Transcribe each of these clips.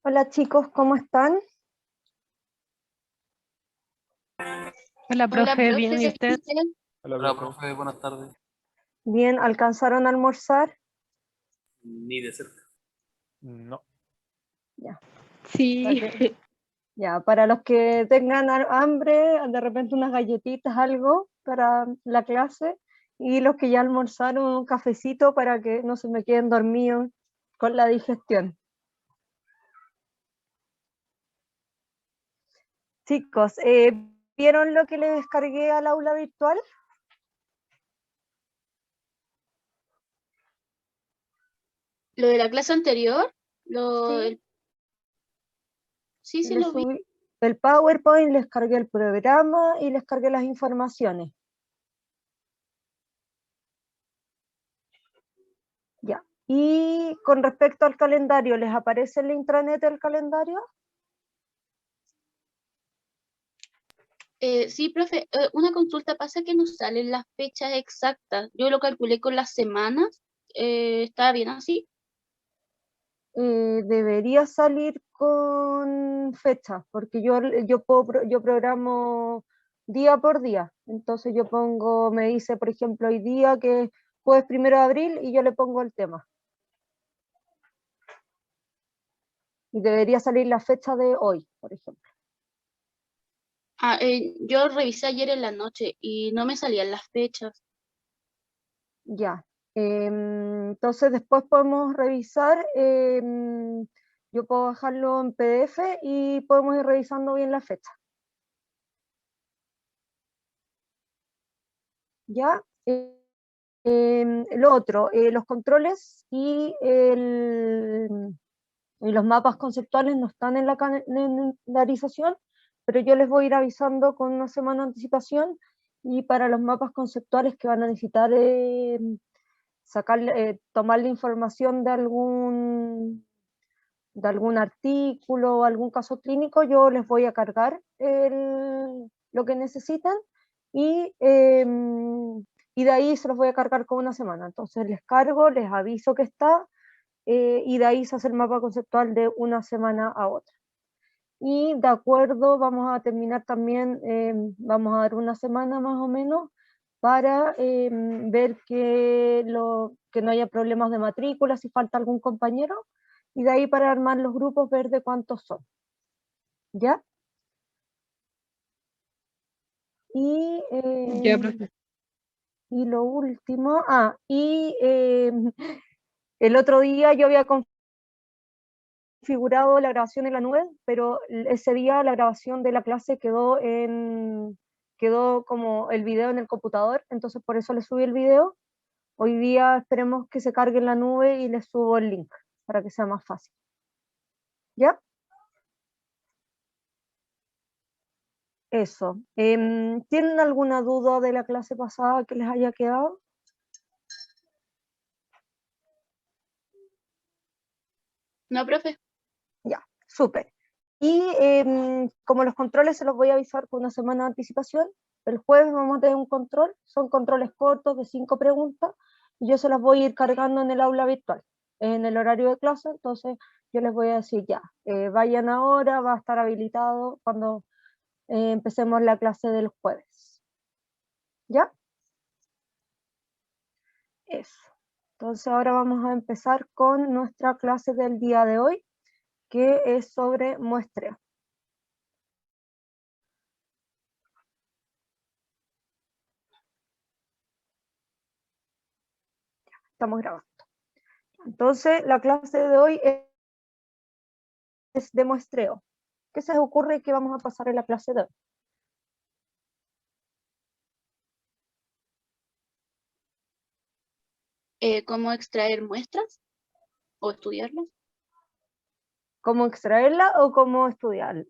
Hola chicos, ¿cómo están? Hola, Hola, profe, bien, ¿y profe. usted? Hola, profe, buenas tardes. Bien, ¿alcanzaron a almorzar? Ni de cerca. No. Ya. Sí. Ya, para los que tengan hambre, de repente unas galletitas, algo para la clase, y los que ya almorzaron, un cafecito para que no se me queden dormidos con la digestión. Chicos, ¿vieron lo que les descargué al aula virtual? Lo de la clase anterior, Sí. sí Les lo vi. subí el PowerPoint, les cargué el programa y les cargué las informaciones. Ya. Y con respecto al calendario, ¿les aparece en la intranet el calendario? Sí, profe, una consulta, pasa que nos salen las fechas exactas. Yo lo calculé con las semanas. ¿Está bien así? Debería salir con fecha, porque yo programo día por día. Entonces yo pongo, me dice, por ejemplo, hoy día que es jueves 1 de abril y yo le pongo el tema. Y debería salir la fecha de hoy, por ejemplo. Yo revisé ayer en la noche y no me salían las fechas. Ya. Entonces después podemos revisar. Yo puedo bajarlo en PDF y podemos ir revisando bien la fecha. ¿Ya? Lo otro, los controles y los mapas conceptuales no están en la calendarización, pero yo les voy a ir avisando con una semana de anticipación, y para los mapas conceptuales que van a necesitar tomar la información de algún artículo o algún caso clínico, yo les voy a cargar lo que necesitan, y, eh, y de ahí se los voy a cargar con una semana. Entonces les cargo, les aviso que está, y de ahí se hace el mapa conceptual de una semana a otra. Y de acuerdo, vamos a terminar también, vamos a dar una semana más o menos para ver que no haya problemas de matrícula, si falta algún compañero, y de ahí para armar los grupos, ver de cuántos son. ¿Ya? Y, Ya, profe. y lo último, el otro día yo había configurado la grabación en la nube, pero ese día la grabación de la clase quedó como el video en el computador, entonces por eso le subí el video. Hoy día esperemos que se cargue en la nube y les subo el link para que sea más fácil. ¿Ya? Eso. ¿Tienen alguna duda de la clase pasada que les haya quedado? No, profe. Ya, súper. Y como los controles se los voy a avisar con una semana de anticipación, el jueves vamos a tener un control, son controles cortos de 5 preguntas, y yo se las voy a ir cargando en el aula virtual, en el horario de clase. Entonces yo les voy a decir ya, vayan ahora, va a estar habilitado cuando empecemos la clase del jueves. ¿Ya? Eso. Entonces ahora vamos a empezar con nuestra clase del día de hoy, que es sobre muestreo. Estamos grabando. Entonces la clase de hoy es de muestreo. ¿Qué se les ocurre que vamos a pasar en la clase de hoy? ¿Cómo extraer muestras o estudiarlas? ¿Cómo extraerla o cómo estudiarla?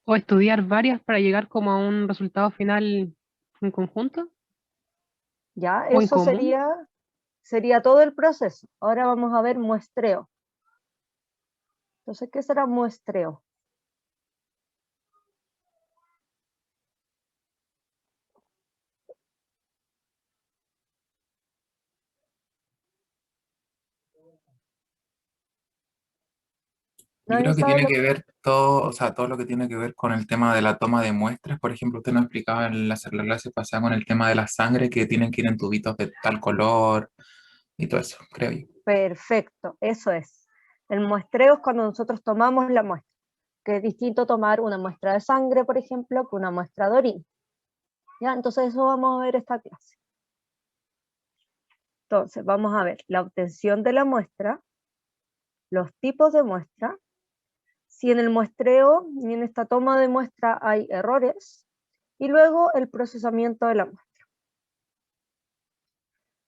O estudiar varias para llegar como a un resultado final en conjunto Ya, o en eso común. sería todo el proceso. Ahora vamos a ver muestreo. Entonces, ¿qué será muestreo? Yo Nadie creo que sabe tiene que ver todo, o sea, todo lo que tiene que ver con el tema de la toma de muestras. Por ejemplo, usted nos explicaba en la clase pasada con el tema de la sangre que tienen que ir en tubitos de tal color y todo eso, creo yo. Perfecto, eso es. El muestreo es cuando nosotros tomamos la muestra, que es distinto tomar una muestra de sangre, por ejemplo, que una muestra de orina. ¿Ya? Entonces eso vamos a ver esta clase. Entonces, vamos a ver la obtención de la muestra, los tipos de muestra, si en el muestreo y en esta toma de muestra hay errores, y luego el procesamiento de la muestra.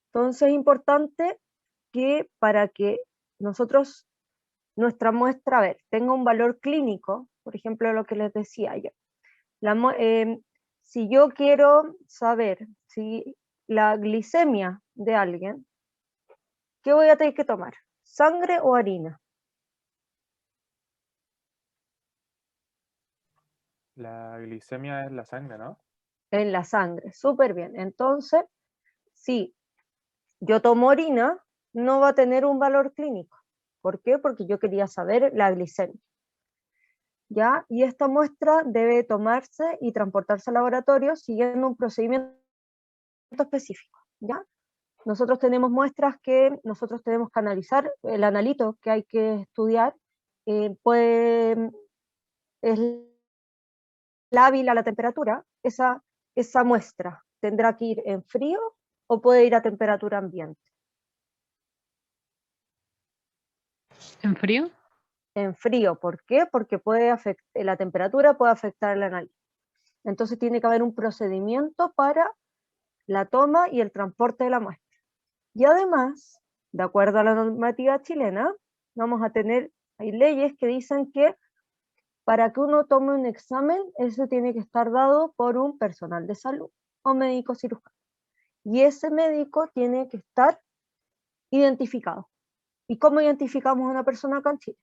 Entonces es importante que para que nosotros, nuestra muestra, a ver, tenga un valor clínico, por ejemplo lo que les decía yo, si yo quiero saber si la glicemia de alguien, ¿qué voy a tener que tomar? ¿Sangre o harina? La glicemia es la sangre, ¿no? En la sangre, súper bien. Entonces, si yo tomo orina, no va a tener un valor clínico. ¿Por qué? Porque yo quería saber la glicemia. ¿Ya? Y esta muestra debe tomarse y transportarse al laboratorio siguiendo un procedimiento específico. ¿Ya? Nosotros tenemos muestras que nosotros tenemos que analizar, el analito que hay que estudiar, pues es lábil a la temperatura, esa muestra tendrá que ir en frío o puede ir a temperatura ambiente. ¿En frío? En frío, ¿por qué? Porque la temperatura puede afectar el análisis. Entonces tiene que haber un procedimiento para la toma y el transporte de la muestra. Y además, de acuerdo a la normativa chilena, vamos a tener, hay leyes que dicen que para que uno tome un examen, eso tiene que estar dado por un personal de salud o médico cirujano. Y ese médico tiene que estar identificado. ¿Y cómo identificamos a una persona acá en Chile?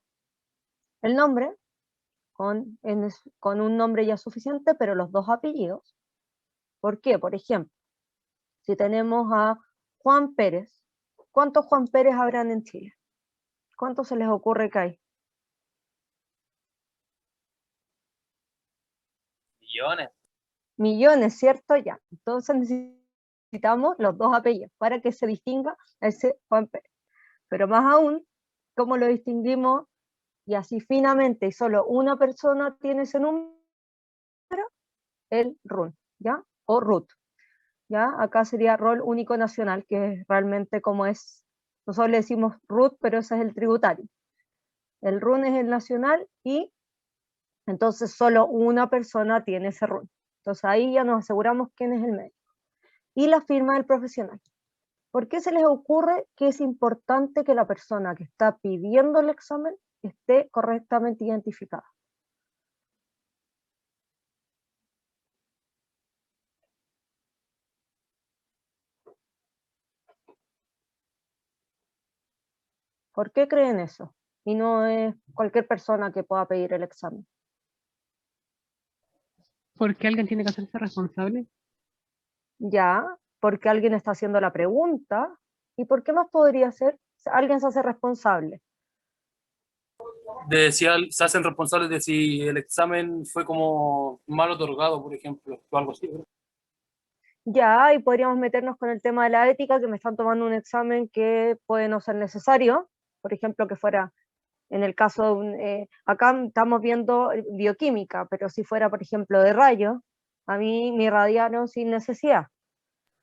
El nombre, con un nombre ya suficiente, pero los dos apellidos. ¿Por qué? Por ejemplo, si tenemos a Juan Pérez, ¿cuántos Juan Pérez habrán en Chile? ¿Cuántos se les ocurre que hay? Millones. Millones, ¿cierto? Ya. Entonces necesitamos los dos apellidos para que se distinga a ese Juan Pérez. Pero más aún, ¿cómo lo distinguimos? Y así finamente, y solo una persona tiene ese número, el RUN, ¿ya? O RUT, ¿ya? Acá sería rol único nacional, que es realmente como es, nosotros le decimos RUT, pero ese es el tributario. El RUN es el nacional y entonces solo una persona tiene ese RUN. Entonces ahí ya nos aseguramos quién es el médico. Y la firma del profesional. ¿Por qué se les ocurre que es importante que la persona que está pidiendo el examen esté correctamente identificada? ¿Por qué creen eso? Y no es cualquier persona que pueda pedir el examen. ¿Por qué alguien tiene que hacerse responsable? Ya, porque alguien está haciendo la pregunta. ¿Y por qué más podría ser? Alguien se hace responsable. De si se hacen responsables de si el examen fue como mal otorgado, por ejemplo, o algo así, ¿verdad? Ya, y podríamos meternos con el tema de la ética, que me están tomando un examen que puede no ser necesario. Por ejemplo, que fuera, en el caso, acá estamos viendo bioquímica, pero si fuera, por ejemplo, de rayos, a mí me irradiaron sin necesidad.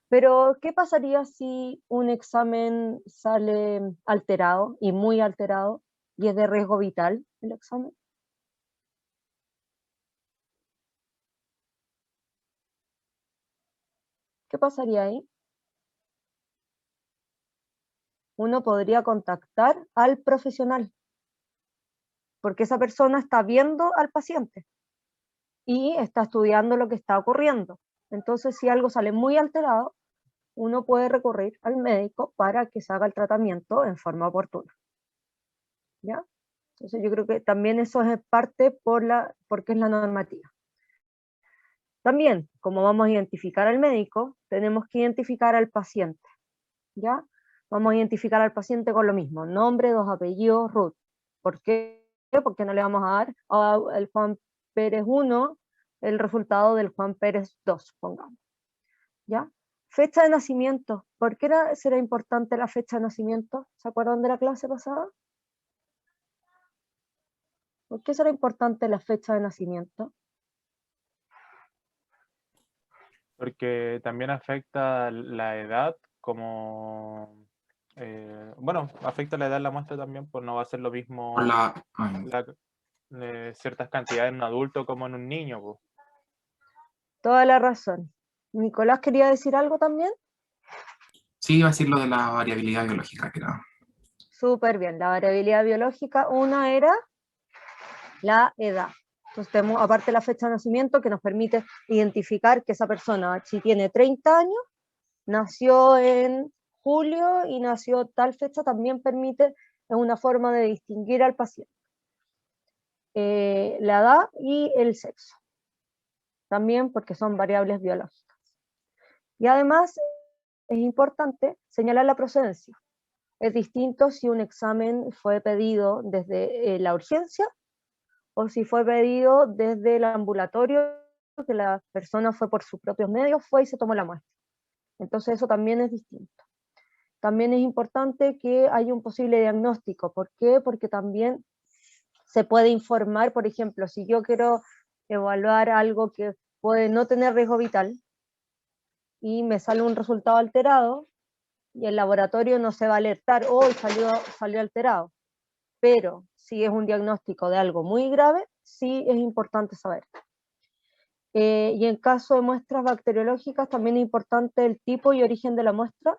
Pero, ¿qué pasaría si un examen sale alterado y muy alterado y es de riesgo vital el examen? ¿Qué pasaría ahí? Uno podría contactar al profesional, porque esa persona está viendo al paciente y está estudiando lo que está ocurriendo. Entonces, si algo sale muy alterado, uno puede recurrir al médico para que se haga el tratamiento en forma oportuna. ¿Ya? Entonces yo creo que también eso es parte porque es la normativa. También, como vamos a identificar al médico, tenemos que identificar al paciente. ¿Ya? Vamos a identificar al paciente con lo mismo, nombre, dos apellidos, RUT. ¿Por qué? Porque no le vamos a dar al Juan Pérez 1 el resultado del Juan Pérez 2, pongamos. ¿Ya? Fecha de nacimiento. ¿Por qué será importante la fecha de nacimiento? ¿Se acuerdan de la clase pasada? ¿Por qué será importante la fecha de nacimiento? Porque también afecta la edad, como... bueno, afecta la edad de la muestra también, pues no va a ser lo mismo Por ciertas cantidades en un adulto como en un niño, pues. Toda la razón. Nicolás quería decir algo también. Sí, iba a decir lo de la variabilidad biológica, que era. Súper bien, la variabilidad biológica, una era la edad. Entonces tenemos aparte la fecha de nacimiento que nos permite identificar que esa persona, si tiene 30 años, nació en julio y nació tal fecha, también permite, es una forma de distinguir al paciente. La edad y el sexo, también porque son variables biológicas. Y además es importante señalar la procedencia. Es distinto si un examen fue pedido desde la urgencia o si fue pedido desde el ambulatorio, que la persona fue por sus propios medios, fue y se tomó la muestra. Entonces eso también es distinto. También es importante que haya un posible diagnóstico. ¿Por qué? Porque también se puede informar, por ejemplo, si yo quiero evaluar algo que puede no tener riesgo vital y me sale un resultado alterado, y el laboratorio no se va a alertar, hoy salió alterado. Pero si es un diagnóstico de algo muy grave, sí es importante saber. Y en caso de muestras bacteriológicas, también es importante el tipo y origen de la muestra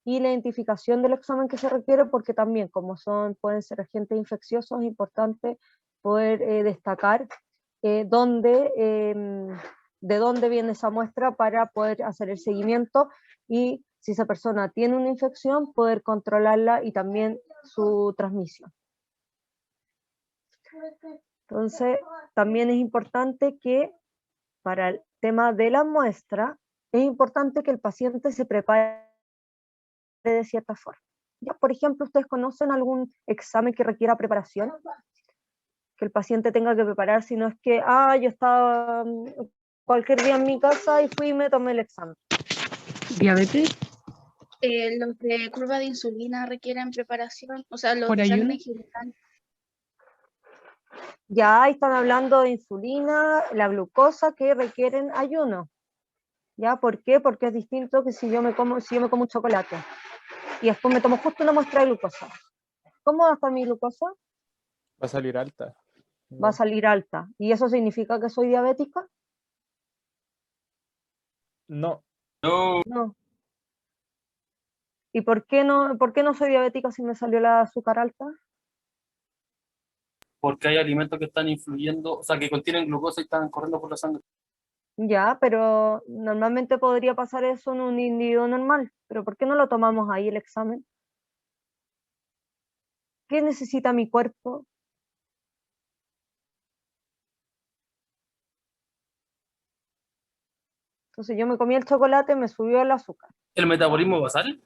y la identificación del examen que se requiere, porque también, como pueden ser agentes infecciosos, es importante poder destacar de dónde viene esa muestra para poder hacer el seguimiento y si esa persona tiene una infección, poder controlarla y también su transmisión. Entonces, también es importante que para el tema de la muestra, es importante que el paciente se prepare de cierta forma. Ya, por ejemplo, ¿ustedes conocen algún examen que requiera preparación? Que el paciente tenga que preparar, si no es que, yo estaba cualquier día en mi casa y fui y me tomé el examen. ¿Diabetes? Los de curva de insulina requieren preparación, o sea, los ¿Por de ayuno? examen general. Ya ahí están hablando de insulina, la glucosa, que requieren ayuno. ¿Ya? ¿Por qué? Porque es distinto que si yo me como un chocolate y después me tomo justo una muestra de glucosa. ¿Cómo va a estar mi glucosa? Va a salir alta. Va a salir alta. ¿Y eso significa que soy diabética? No, No. ¿Y por qué no soy diabética si me salió la azúcar alta? Porque hay alimentos que están influyendo, o sea, que contienen glucosa y están corriendo por la sangre. Ya, pero normalmente podría pasar eso en un individuo normal. ¿Pero por qué no lo tomamos ahí el examen? ¿Qué necesita mi cuerpo? Entonces yo me comí el chocolate, me subió el azúcar. ¿El metabolismo basal?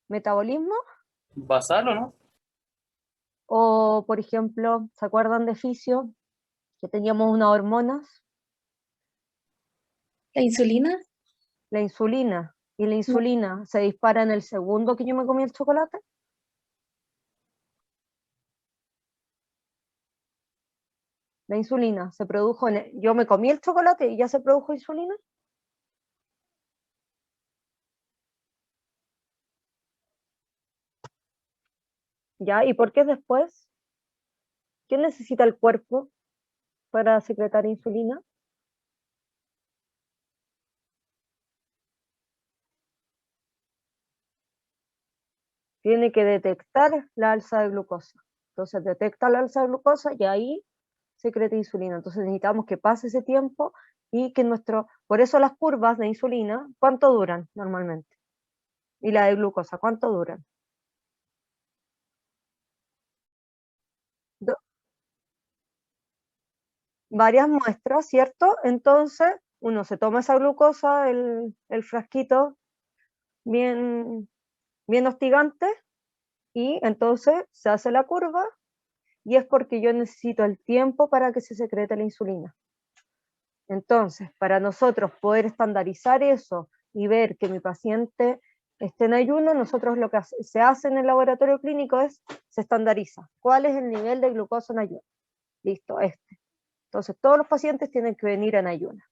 ¿Metabolismo? ¿Basal o no? O, por ejemplo, ¿se acuerdan de fisio? Que teníamos unas hormonas, ¿La insulina? la insulina. ¿Y la insulina se dispara en el segundo que yo me comí el chocolate? La insulina se produjo yo me comí el chocolate y ya se produjo insulina. ¿Ya? ¿Y por qué después? ¿Qué necesita el cuerpo para secretar insulina? Tiene que detectar la alza de glucosa. Entonces detecta la alza de glucosa y ahí secreta insulina. Entonces necesitamos que pase ese tiempo y que por eso las curvas de insulina, ¿cuánto duran normalmente? Y la de glucosa, ¿cuánto duran? Varias muestras, ¿cierto? Entonces uno se toma esa glucosa, el frasquito bien hostigante, y entonces se hace la curva y es porque yo necesito el tiempo para que se secrete la insulina. Entonces, para nosotros poder estandarizar eso y ver que mi paciente esté en ayuno, nosotros lo que se hace en el laboratorio clínico es, se estandariza. ¿Cuál es el nivel de glucosa en ayuno? Listo, este. Entonces, todos los pacientes tienen que venir en ayuno.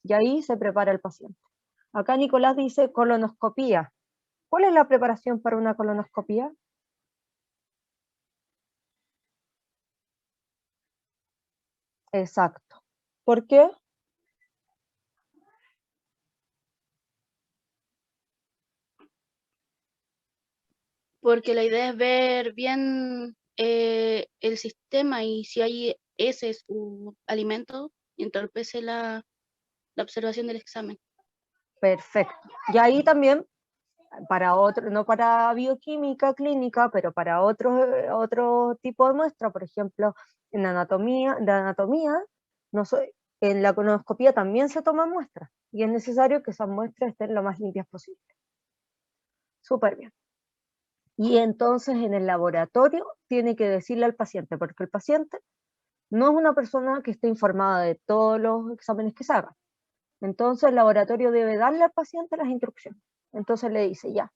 Y ahí se prepara el paciente. Acá Nicolás dice colonoscopía. ¿Cuál es la preparación para una colonoscopía? Exacto. ¿Por qué? Porque la idea es ver bien el sistema y si hay heces u alimentos, entorpece la observación del examen. Perfecto. Y ahí también, para otro, no para bioquímica clínica, pero para otro tipo de muestra, por ejemplo, en anatomía, en la colonoscopía también se toman muestras, y es necesario que esas muestras estén lo más limpias posible. Súper bien. Y entonces en el laboratorio tiene que decirle al paciente, porque el paciente no es una persona que esté informada de todos los exámenes que se hagan. Entonces el laboratorio debe darle al paciente las instrucciones. Entonces le dice, ya,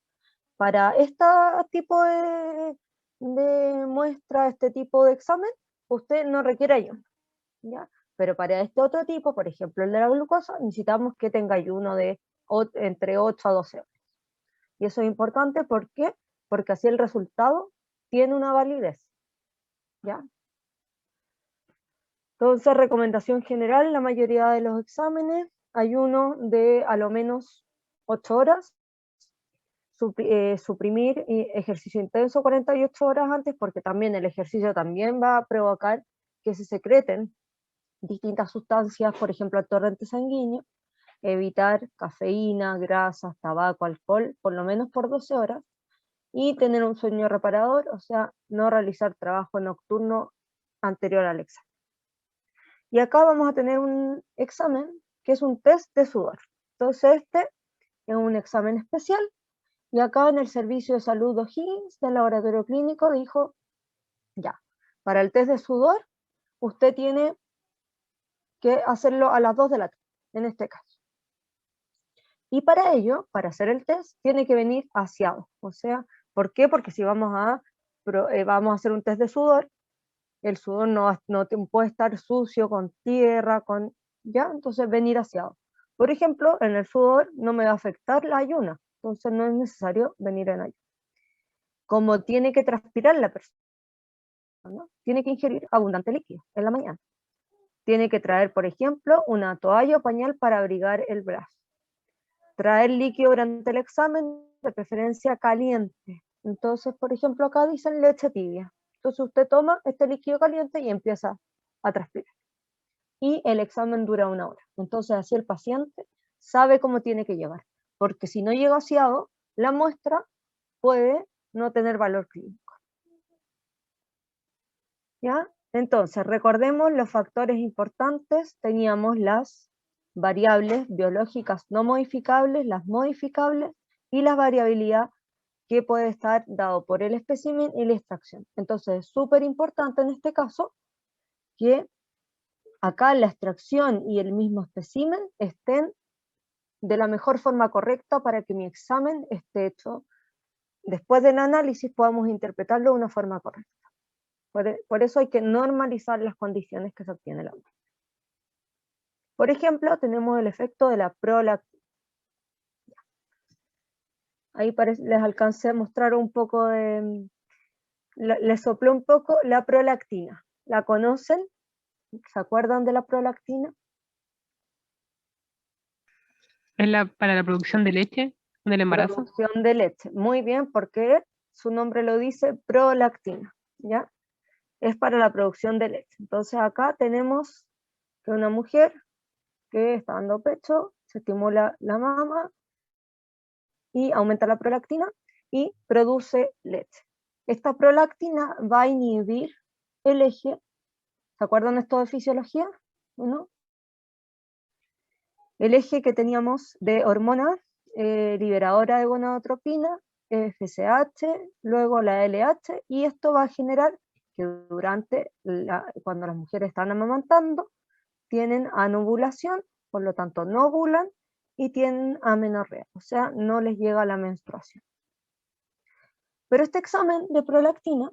para este tipo de muestra, este tipo de examen, usted no requiere ayuno, ¿ya? Pero para este otro tipo, por ejemplo el de la glucosa, necesitamos que tenga ayuno de entre 8 a 12 horas. Y eso es importante, ¿por qué? Porque así el resultado tiene una validez, ¿ya? Entonces, recomendación general, la mayoría de los exámenes, ayuno de a lo menos 8 horas, suprimir ejercicio intenso 48 horas antes, porque también el ejercicio también va a provocar que se secreten distintas sustancias, por ejemplo, al torrente sanguíneo, evitar cafeína, grasas, tabaco, alcohol, por lo menos por 12 horas, y tener un sueño reparador, o sea, no realizar trabajo nocturno anterior al examen. Y acá vamos a tener un examen que es un test de sudor. Entonces este es un examen especial, y acá en el servicio de salud O'Higgins del laboratorio clínico dijo, ya, para el test de sudor, usted tiene que hacerlo a las 2 de la tarde, en este caso. Y para ello, para hacer el test, tiene que venir aseado. O sea, ¿por qué? Porque si vamos a hacer un test de sudor, el sudor no puede estar sucio, con tierra, ¿ya? Entonces venir aseado. Por ejemplo, en el sudor no me va a afectar la ayuna, entonces no es necesario venir en ayuno. Como tiene que transpirar la persona, ¿no? Tiene que ingerir abundante líquido en la mañana. Tiene que traer, por ejemplo, una toalla o pañal para abrigar el brazo. Traer líquido durante el examen, de preferencia caliente. Entonces, por ejemplo, acá dicen leche tibia. Entonces usted toma este líquido caliente y empieza a transpirar. Y el examen dura 1 hora. Entonces así el paciente sabe cómo tiene que llegar. Porque si no llega aseado, la muestra puede no tener valor clínico. ¿Ya? Entonces, recordemos los factores importantes. Teníamos las variables biológicas no modificables, las modificables, y la variabilidad que puede estar dado por el espécimen y la extracción. Entonces es súper importante en este caso que acá la extracción y el mismo espécimen estén de la mejor forma correcta para que mi examen esté hecho. Después del análisis podamos interpretarlo de una forma correcta. Por eso hay que normalizar las condiciones que se obtiene la muestra. Por ejemplo, tenemos el efecto de la prolactina. Ahí les alcancé a mostrar un poco les soplé un poco la prolactina. ¿La conocen? ¿Se acuerdan de la prolactina? ¿Es para la producción de leche en el embarazo? Producción de leche. Muy bien, porque su nombre lo dice, prolactina, ¿ya? Es para la producción de leche. Entonces acá tenemos que una mujer que está dando pecho, se estimula la mama y aumenta la prolactina y produce leche. Esta prolactina va a inhibir el eje. ¿Se acuerdan esto de fisiología? ¿No? El eje que teníamos de hormona liberadora de gonadotropina, FSH, luego la LH, y esto va a generar que durante cuando las mujeres están amamantando, tienen anovulación, por lo tanto no ovulan, y tienen amenorrea, o sea, no les llega la menstruación. Pero este examen de prolactina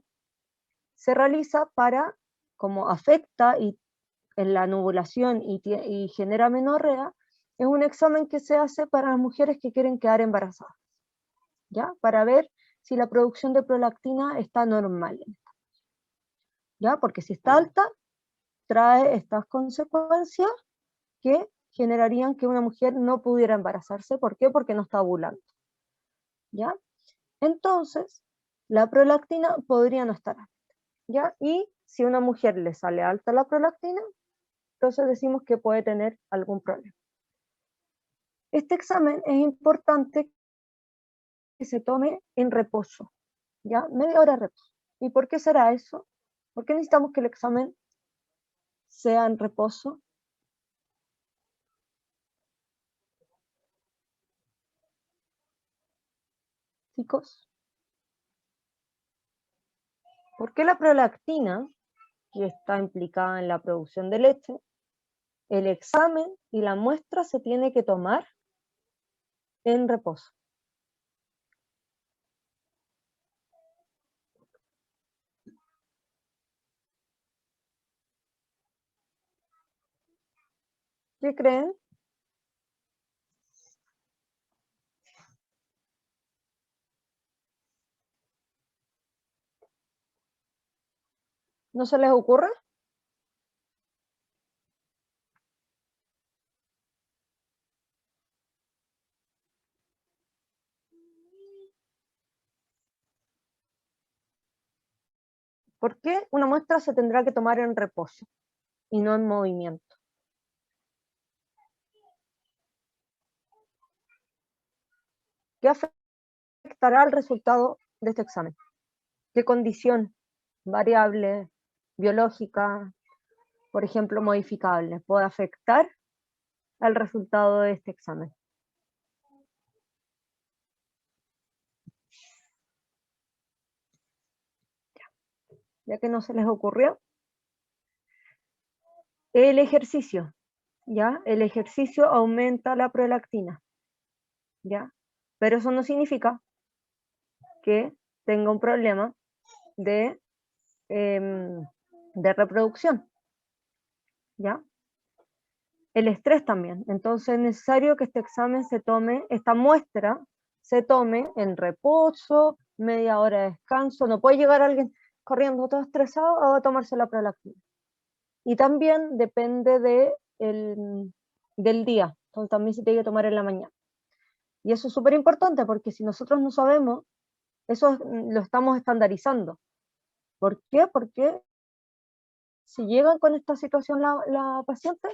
se realiza para, como afecta en la anovulación y genera amenorrea, es un examen que se hace para las mujeres que quieren quedar embarazadas, ¿ya? Para ver si la producción de prolactina está normal, ¿ya? Porque si está alta, trae estas consecuencias que generarían que una mujer no pudiera embarazarse. ¿Por qué? Porque no está ovulando, ¿ya? Entonces, la prolactina podría no estar alta, ¿ya? Y si a una mujer le sale alta la prolactina, entonces decimos que puede tener algún problema. Este examen es importante que se tome en reposo, ¿ya? Media hora de reposo. ¿Y por qué será eso? ¿Por qué necesitamos que el examen sea en reposo? Chicos, ¿por qué la prolactina, que está implicada en la producción de leche, el examen y la muestra se tiene que tomar en reposo? ¿Qué creen? ¿No se les ocurre? ¿Por qué una muestra se tendrá que tomar en reposo y no en movimiento? ¿Qué afectará al resultado de este examen? ¿Qué condición variable, biológica, por ejemplo, modificable, puede afectar al resultado de este examen? Ya que no se les ocurrió. El ejercicio, ¿ya? El ejercicio aumenta la prolactina, ¿ya? Pero eso no significa que tenga un problema de reproducción, ¿ya? El estrés también. Entonces es necesario que este examen se tome, esta muestra se tome en reposo, media hora de descanso. No puede llegar alguien corriendo todo estresado a tomarse la prolactina. Y también depende del día. Entonces también se tiene que tomar en la mañana. Y eso es súper importante porque si nosotros no sabemos, eso lo estamos estandarizando. ¿Por qué? Porque si llegan con esta situación la paciente,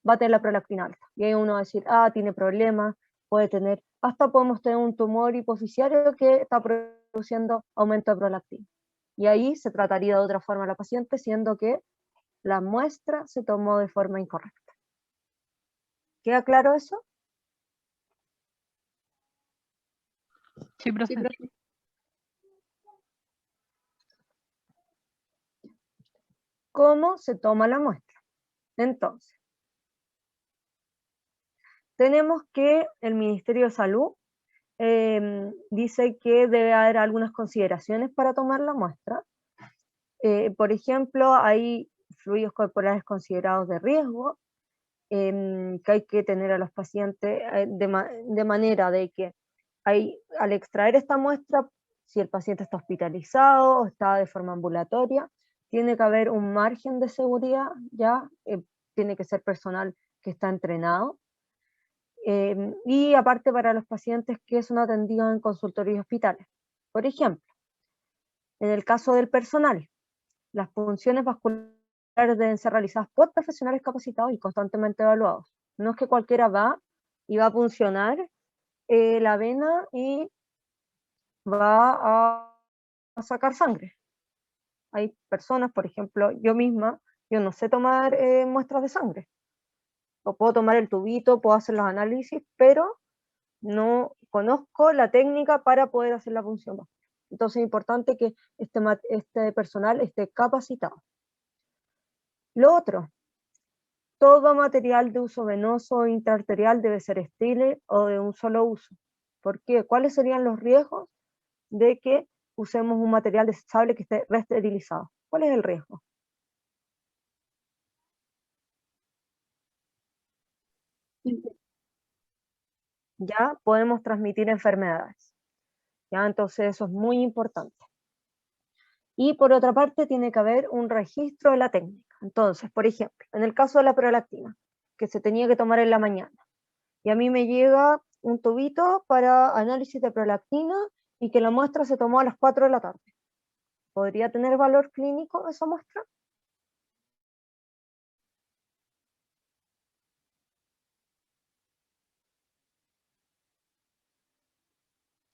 va a tener la prolactina alta. Y ahí uno va a decir, tiene problemas, puede tener, hasta podemos tener un tumor hipoficiario que está produciendo aumento de prolactina. Y ahí se trataría de otra forma a la paciente, siendo que la muestra se tomó de forma incorrecta. ¿Queda claro eso? Sí, profe. ¿Cómo se toma la muestra? Entonces, tenemos que el Ministerio de Salud dice que debe haber algunas consideraciones para tomar la muestra. Por ejemplo, hay fluidos corporales considerados de riesgo, que hay que tener a los pacientes de manera de que al extraer esta muestra, si el paciente está hospitalizado o está de forma ambulatoria, tiene que haber un margen de seguridad, ya tiene que ser personal que está entrenado, y aparte para los pacientes que son atendidos en consultorios y hospitales. Por ejemplo, en el caso del personal, las funciones vasculares deben ser realizadas por profesionales capacitados y constantemente evaluados. No es que cualquiera va y va a funcionar la vena y va a sacar sangre. Hay personas, por ejemplo, yo misma, yo no sé tomar muestras de sangre. O puedo tomar el tubito, puedo hacer los análisis, pero no conozco la técnica para poder hacer la punción vascular. Entonces es importante que este personal esté capacitado. Lo otro, todo material de uso venoso o intraarterial debe ser estéril o de un solo uso. ¿Por qué? ¿Cuáles serían los riesgos de que usemos un material desechable que esté reesterilizado? ¿Cuál es el riesgo? Ya podemos transmitir enfermedades. ¿Ya? Entonces eso es muy importante. Y por otra parte tiene que haber un registro de la técnica. Entonces, por ejemplo, en el caso de la prolactina, que se tenía que tomar en la mañana, y a mí me llega un tubito para análisis de prolactina y que la muestra se tomó a las 4 de la tarde. ¿Podría tener valor clínico esa muestra?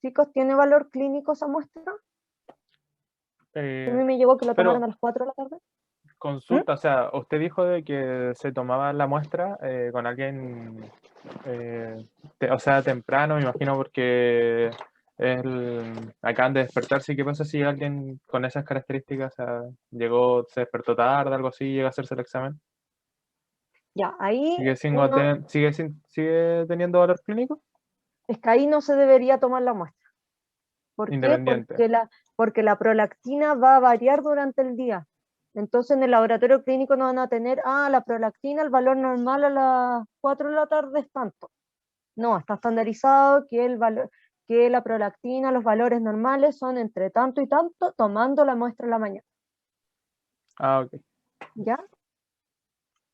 Chicos, ¿tiene valor clínico esa muestra? A mí me llegó que la tomaron a las 4 de la tarde. Consulta, o sea, usted dijo de que se tomaba la muestra con alguien, o sea, temprano, me imagino, porque acaban de despertarse. ¿Qué pasa si alguien con esas características, o sea, llegó, se despertó tarde, algo así, llega a hacerse el examen? Ya, ahí ¿Sigue teniendo valor clínico? es que ahí no se debería tomar la muestra. ¿Por qué? Independiente. Porque la prolactina va a variar durante el día. Entonces en el laboratorio clínico no van a tener, la prolactina, el valor normal a las 4 de la tarde es tanto. No, está estandarizado que la prolactina, los valores normales son entre tanto y tanto, tomando la muestra en la mañana. Ok. ¿Ya?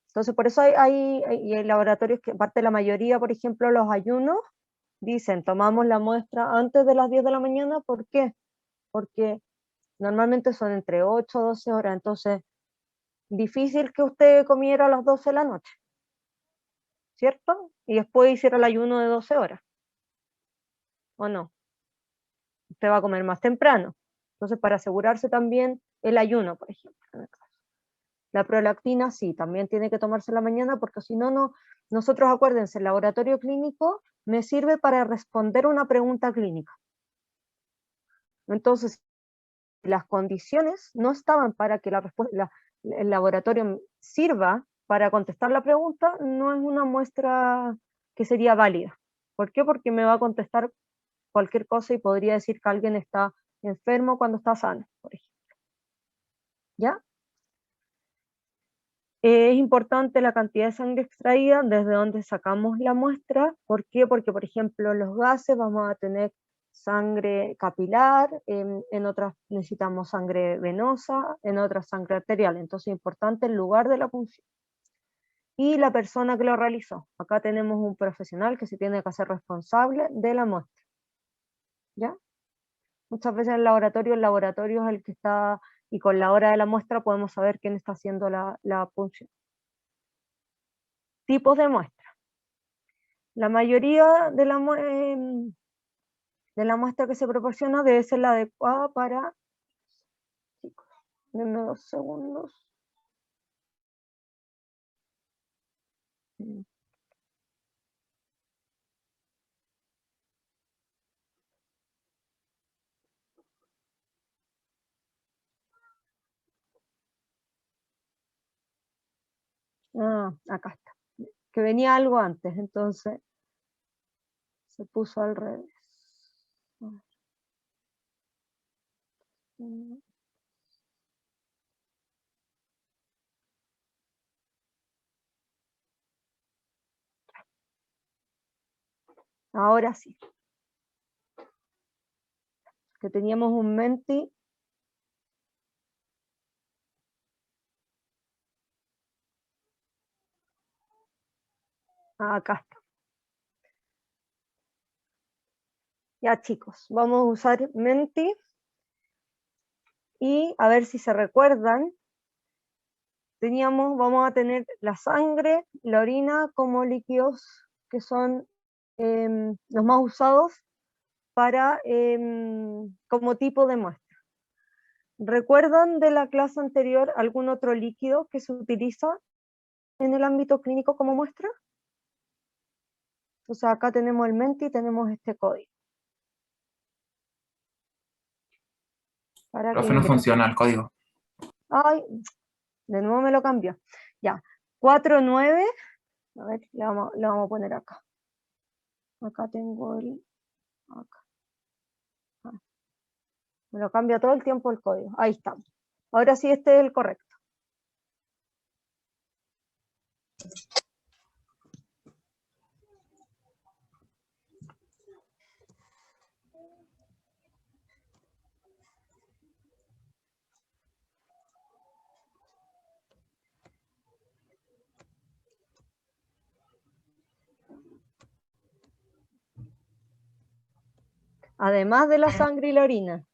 Entonces por eso hay laboratorios que, aparte de la mayoría, por ejemplo, los ayunos, dicen, tomamos la muestra antes de las 10 de la mañana. ¿Por qué? Porque normalmente son entre 8 o 12 horas, entonces difícil que usted comiera a las 12 de la noche, ¿cierto? Y después hiciera el ayuno de 12 horas, ¿o no? Usted va a comer más temprano. Entonces, para asegurarse también el ayuno, por ejemplo, en el caso. La prolactina sí, también tiene que tomarse en la mañana, porque si no, nosotros, acuérdense, el laboratorio clínico me sirve para responder una pregunta clínica. Entonces, las condiciones no estaban para que el laboratorio sirva para contestar la pregunta, no es una muestra que sería válida. ¿Por qué? Porque me va a contestar cualquier cosa y podría decir que alguien está enfermo cuando está sano, por ejemplo. ¿Ya? Es importante la cantidad de sangre extraída, desde donde sacamos la muestra. ¿Por qué? Porque, por ejemplo, los gases vamos a tener sangre capilar, en otras necesitamos sangre venosa, en otras sangre arterial. Entonces es importante el lugar de la punción. Y la persona que lo realizó. Acá tenemos un profesional que se tiene que hacer responsable de la muestra. ¿Ya? Muchas veces el laboratorio es el que está, y con la hora de la muestra podemos saber quién está haciendo la punción. Tipos de muestra. La mayoría de la muestra que se proporciona debe ser la adecuada para... Chicos, denme 2 segundos. Acá está. Que venía algo antes, entonces se puso al revés. Ahora sí. Que teníamos un menti. Acá está. Ya, chicos, vamos a usar menti y a ver si se recuerdan. Vamos a tener la sangre, la orina como líquidos que son los más usados para como tipo de muestra. ¿Recuerdan de la clase anterior algún otro líquido que se utiliza en el ámbito clínico como muestra? O sea, acá tenemos el menti y tenemos este código. para que Profe, no ingrese. funciona el código. Ay, de nuevo me lo cambió. Ya, 49. A ver, le vamos a poner acá. Acá tengo el... Acá. Ah, me lo cambia todo el tiempo el código. Ahí estamos. Ahora sí, este es el correcto. Además de la sangre y la orina.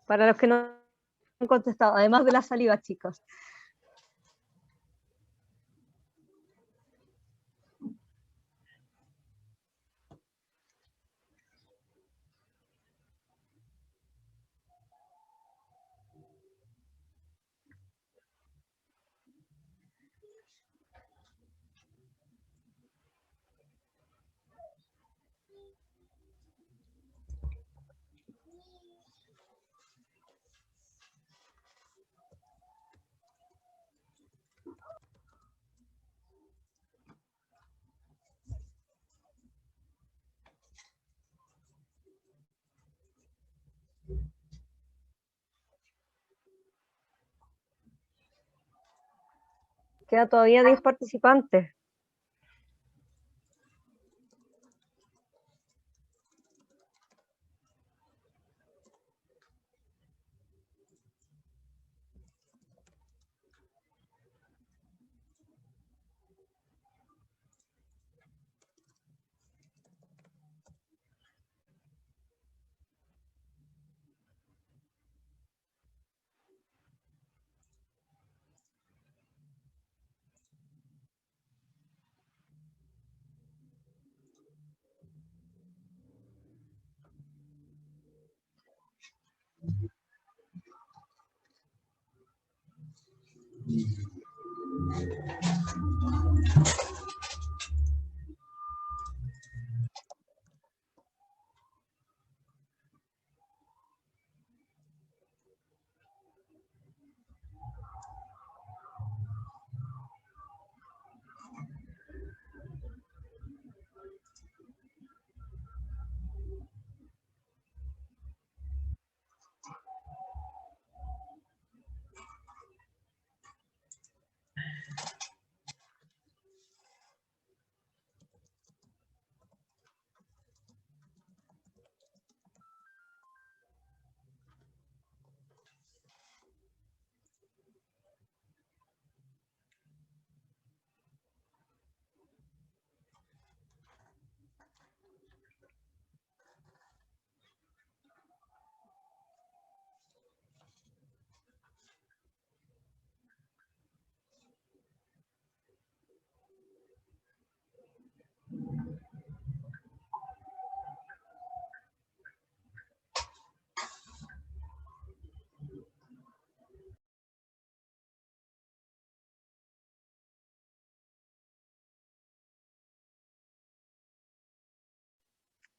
Para los que no han contestado, además de la saliva, chicos. Queda todavía 10 participantes.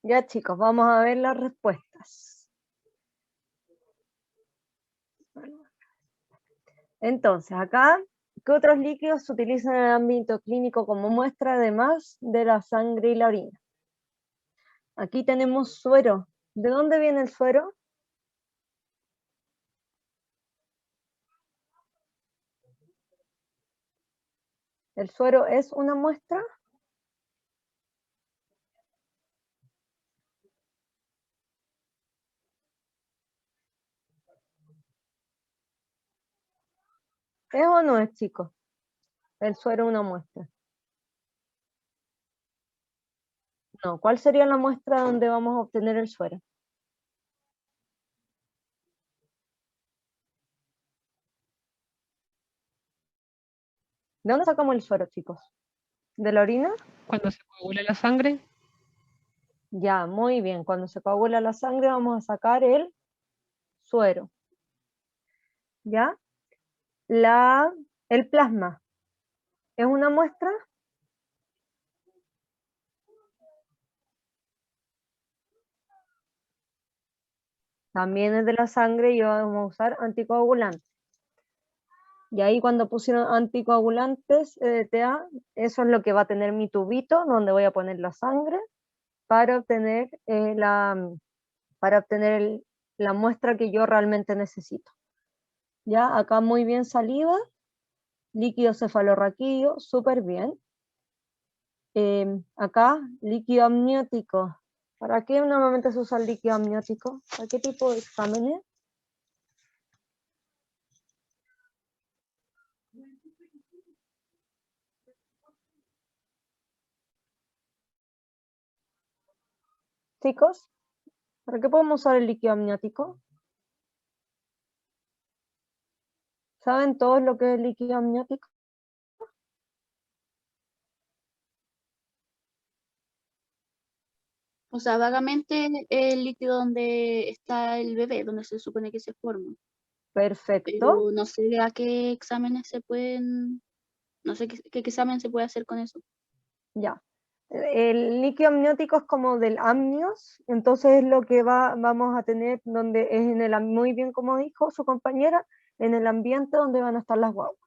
Ya, chicos, vamos a ver las respuestas. Entonces, acá, ¿qué otros líquidos se utilizan en el ámbito clínico como muestra, además de la sangre y la orina? Aquí tenemos suero. ¿De dónde viene el suero? ¿El suero es una muestra? ¿Es o no es, chicos? El suero es una muestra. No, ¿cuál sería la muestra donde vamos a obtener el suero? ¿De dónde sacamos el suero, chicos? ¿De la orina? Cuando se coagula la sangre, Ya, muy bien. Cuando se coagula la sangre vamos a sacar el suero. ¿Ya? El plasma. ¿Es una muestra? También es de la sangre y vamos a usar anticoagulantes. Y ahí cuando pusieron anticoagulantes, EDTA, eso es lo que va a tener mi tubito, donde voy a poner la sangre para obtener, la muestra que yo realmente necesito. Ya, acá muy bien saliva, líquido cefalorraquídeo, súper bien. Acá, líquido amniótico. ¿Para qué normalmente se usa el líquido amniótico? ¿Para qué tipo de exámenes? Chicos, ¿para qué podemos usar el líquido amniótico? ¿Saben todos lo que es el líquido amniótico? O sea, vagamente el líquido donde está el bebé, donde se supone que se forma. Perfecto. Pero no sé a qué exámenes se pueden, no sé qué examen se puede hacer con eso. Ya. El líquido amniótico es como del amnios, entonces es lo que vamos a tener donde es muy bien como dijo su compañera, en el ambiente donde van a estar las guaguas.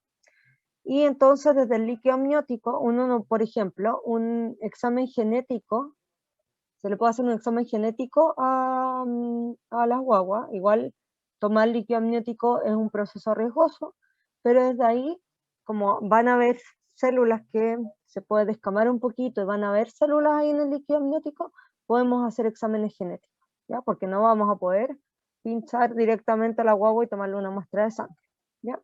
Y entonces desde el líquido amniótico, por ejemplo, un examen genético, se le puede hacer un examen genético a las guaguas, igual tomar líquido amniótico es un proceso riesgoso, pero desde ahí, como van a haber células que se puede descamar un poquito y van a haber células ahí en el líquido amniótico, podemos hacer exámenes genéticos, ¿ya? Porque no vamos a poder pinchar directamente a la guagua y tomarle una muestra de sangre, ¿ya?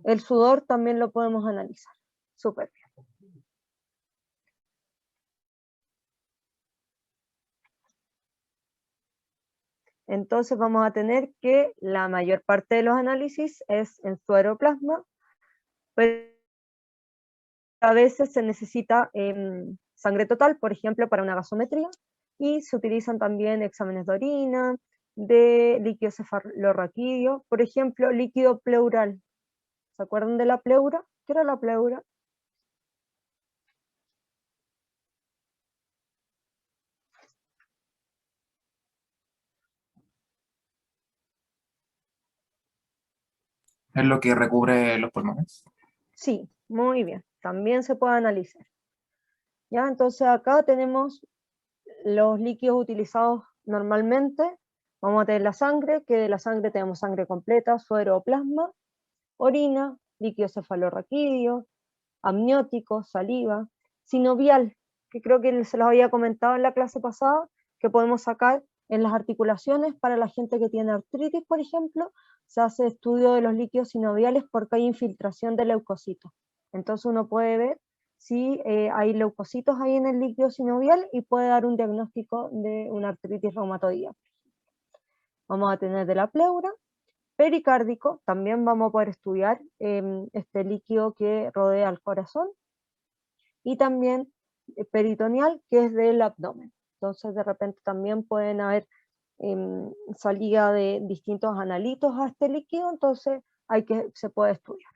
El sudor también lo podemos analizar, súper bien. Entonces vamos a tener que la mayor parte de los análisis es en suero o plasma, pero a veces se necesita sangre total, por ejemplo, para una gasometría, y se utilizan también exámenes de orina, de líquido cefalorraquídeo, por ejemplo, líquido pleural. ¿Se acuerdan de la pleura? ¿Qué era la pleura? Es lo que recubre los pulmones. Sí, muy bien, también se puede analizar. ¿Ya? Entonces acá tenemos los líquidos utilizados normalmente. Vamos a tener la sangre, que de la sangre tenemos sangre completa, suero o plasma, orina, líquido cefalorraquídeo, amniótico, saliva, sinovial, que creo que se los había comentado en la clase pasada, que podemos sacar en las articulaciones para la gente que tiene artritis, por ejemplo, se hace estudio de los líquidos sinoviales porque hay infiltración de leucocitos. Entonces uno puede ver si hay leucocitos ahí en el líquido sinovial y puede dar un diagnóstico de una artritis reumatoidea. Vamos a tener de la pleura, pericárdico, también vamos a poder estudiar este líquido que rodea al corazón, y también peritoneal, que es del abdomen. Entonces de repente también pueden haber salida de distintos analitos a este líquido, entonces se puede estudiar.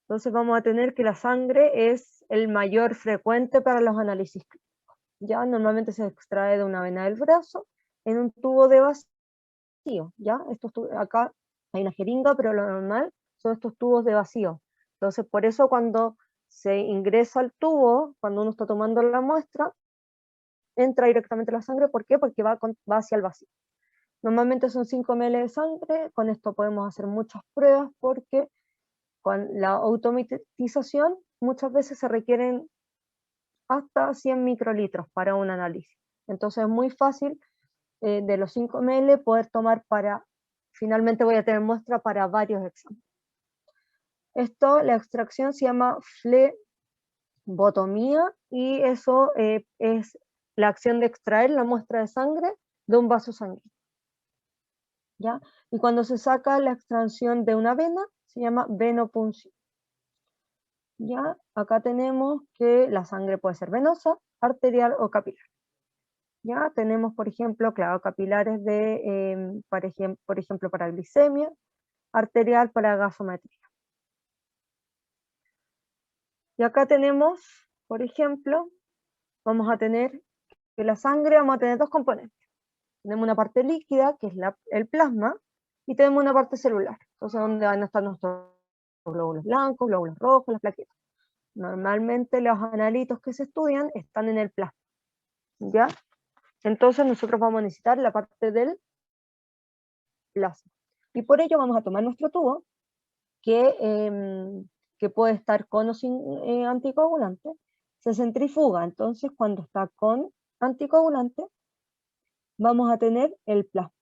Entonces vamos a tener que la sangre es el mayor frecuente para los análisis clínicos. Ya normalmente se extrae de una vena del brazo en un tubo de vacío. ¿Ya? Acá hay una jeringa, pero lo normal son estos tubos de vacío. Entonces por eso cuando se ingresa al tubo, cuando uno está tomando la muestra, entra directamente la sangre. ¿Por qué? Porque va hacia el vacío. Normalmente son 5 ml de sangre, con esto podemos hacer muchas pruebas porque con la automatización muchas veces se requieren hasta 100 microlitros para un análisis. Entonces es muy fácil de los 5 ml poder tomar finalmente voy a tener muestra para varios exámenes. La extracción se llama flebotomía y eso es la acción de extraer la muestra de sangre de un vaso sanguíneo. ¿Ya? Y cuando se saca la extracción de una vena, se llama venopunción. ¿Ya? Acá tenemos que la sangre puede ser venosa, arterial o capilar. ¿Ya? Tenemos, por ejemplo, claro, capilares de, por ejemplo, para glicemia, arterial para gasometría. Y acá tenemos, por ejemplo, vamos a tener que la sangre, vamos a tener dos componentes. Tenemos una parte líquida, que es el plasma, y tenemos una parte celular. Entonces, donde van a estar nuestros glóbulos blancos, glóbulos rojos, las plaquetas. Normalmente los analitos que se estudian están en el plasma. ¿Ya? Entonces nosotros vamos a necesitar la parte del plasma. Y por ello vamos a tomar nuestro tubo, que puede estar con o sin anticoagulante, se centrifuga. Entonces cuando está con anticoagulante, vamos a tener el plasma,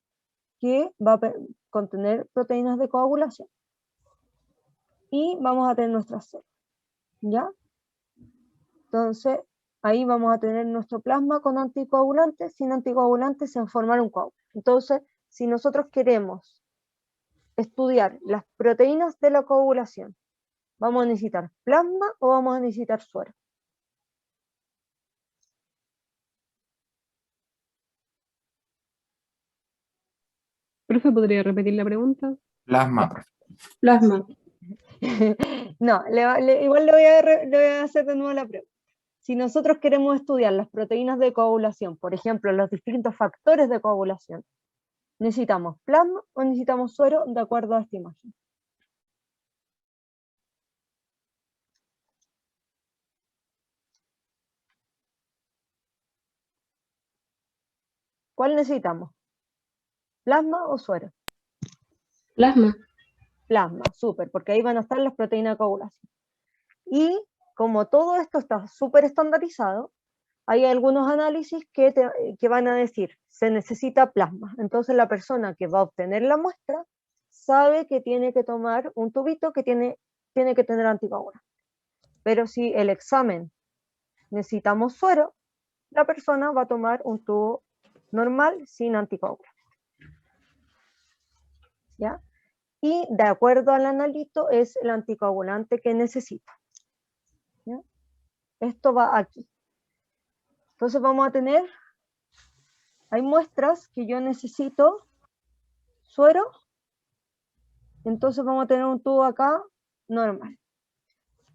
que va a contener proteínas de coagulación. Y vamos a tener nuestras células. ¿Ya? Entonces, ahí vamos a tener nuestro plasma con anticoagulante. Sin anticoagulante se va a formar un coágulo. Entonces, si nosotros queremos estudiar las proteínas de la coagulación, ¿vamos a necesitar plasma o vamos a necesitar suero? Profe, ¿podría repetir la pregunta? Plasma, profe. Plasma. No, igual le voy a hacer de nuevo la pregunta. Si nosotros queremos estudiar las proteínas de coagulación, por ejemplo, los distintos factores de coagulación, ¿necesitamos plasma o necesitamos suero de acuerdo a esta imagen? ¿Cuál necesitamos? ¿Plasma o suero? Plasma. Plasma, súper, porque ahí van a estar las proteínas de coagulación. Y como todo esto está súper estandarizado, hay algunos análisis que van a decir, se necesita plasma. Entonces la persona que va a obtener la muestra sabe que tiene que tomar un tubito que tiene que tener anticoagulante. Pero si el examen necesitamos suero, la persona va a tomar un tubo normal sin anticoagulante. ¿Ya? Y de acuerdo al analito es el anticoagulante que necesita. ¿Ya? Esto va aquí. Entonces vamos a tener, hay muestras que yo necesito suero, entonces vamos a tener un tubo acá normal.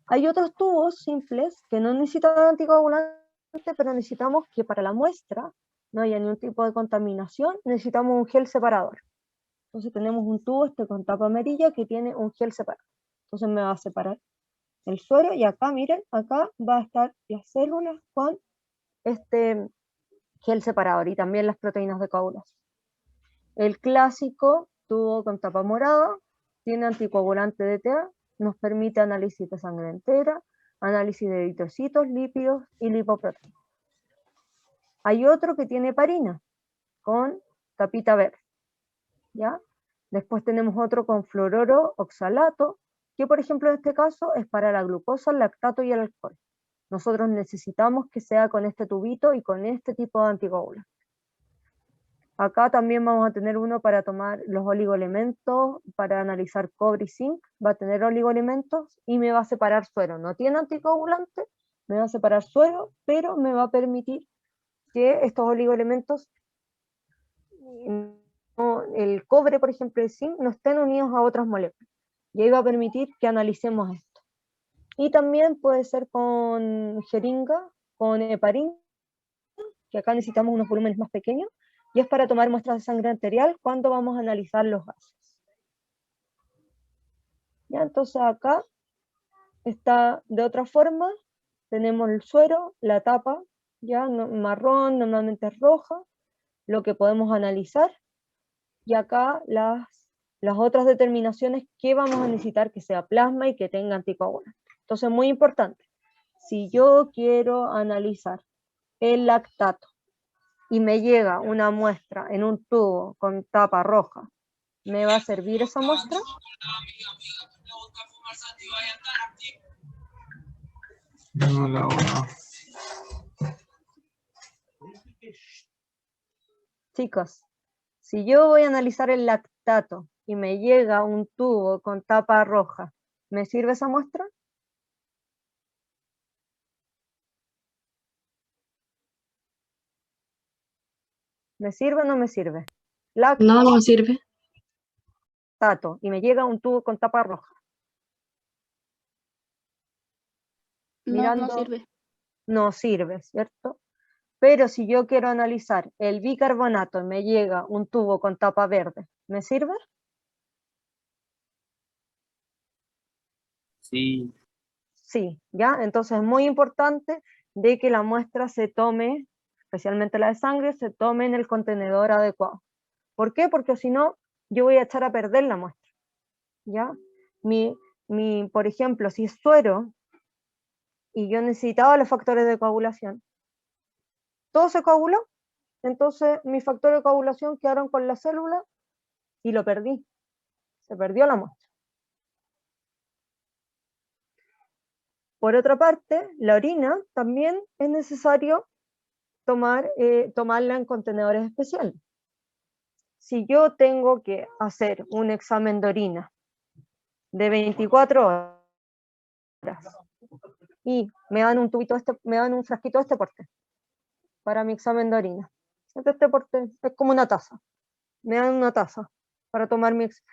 Hay otros tubos simples que no necesitan anticoagulante, pero necesitamos que para la muestra no haya ningún tipo de contaminación, necesitamos un gel separador. Entonces tenemos un tubo con tapa amarilla que tiene un gel separador. Entonces me va a separar el suero y acá, miren, acá va a estar las células con este gel separador y también las proteínas de coagulación. El clásico tubo con tapa morada tiene anticoagulante DTA, nos permite análisis de sangre entera, análisis de eritrocitos, lípidos y lipoproteínas. Hay otro que tiene heparina con tapita verde. ¿Ya? Después tenemos otro con fluoruro oxalato, que por ejemplo en este caso es para la glucosa, el lactato y el alcohol. Nosotros necesitamos que sea con este tubito y con este tipo de anticoagulante. Acá también vamos a tener uno para tomar los oligoelementos, para analizar cobre y zinc, va a tener oligoelementos y me va a separar suero. No tiene anticoagulante, me va a separar suero, pero me va a permitir que estos oligoelementos, el cobre, por ejemplo, el zinc, no estén unidos a otras moléculas. Y ahí va a permitir que analicemos esto. Y también puede ser con jeringa, con heparina, que acá necesitamos unos volúmenes más pequeños, y es para tomar muestras de sangre arterial cuando vamos a analizar los gases. ¿Ya? Entonces acá está de otra forma, tenemos el suero, la tapa, ya marrón, normalmente es roja, lo que podemos analizar, y acá las otras determinaciones que vamos a necesitar que sea plasma y que tenga anticoagulante. Entonces, muy importante, si yo quiero analizar el lactato y me llega una muestra en un tubo con tapa roja, ¿me va a servir esa muestra? No. Chicos, si yo voy a analizar el lactato y me llega un tubo con tapa roja, ¿me sirve esa muestra? ¿Me sirve o no me sirve? No, no sirve. Lactato y me llega un tubo con tapa roja. No, Mirando, no sirve. no sirve, ¿cierto? Pero si yo quiero analizar el bicarbonato y me llega un tubo con tapa verde, ¿me sirve? Sí, Sí, ¿ya? Entonces es muy importante de que la muestra se tome, especialmente la de sangre, se tome en el contenedor adecuado. ¿Por qué? Porque si no, yo voy a echar a perder la muestra, ¿ya? Por ejemplo, si es suero y yo necesitaba los factores de coagulación, todo se coaguló, entonces mis factores de coagulación quedaron con la célula y lo perdí, se perdió la muestra. Por otra parte, la orina también es necesario tomarla en contenedores especiales. Si yo tengo que hacer un examen de orina de 24 horas y me dan un tubito me dan un frasquito de este porte para mi examen de orina. Este porte es como una taza. Me dan una taza para tomar mi examen.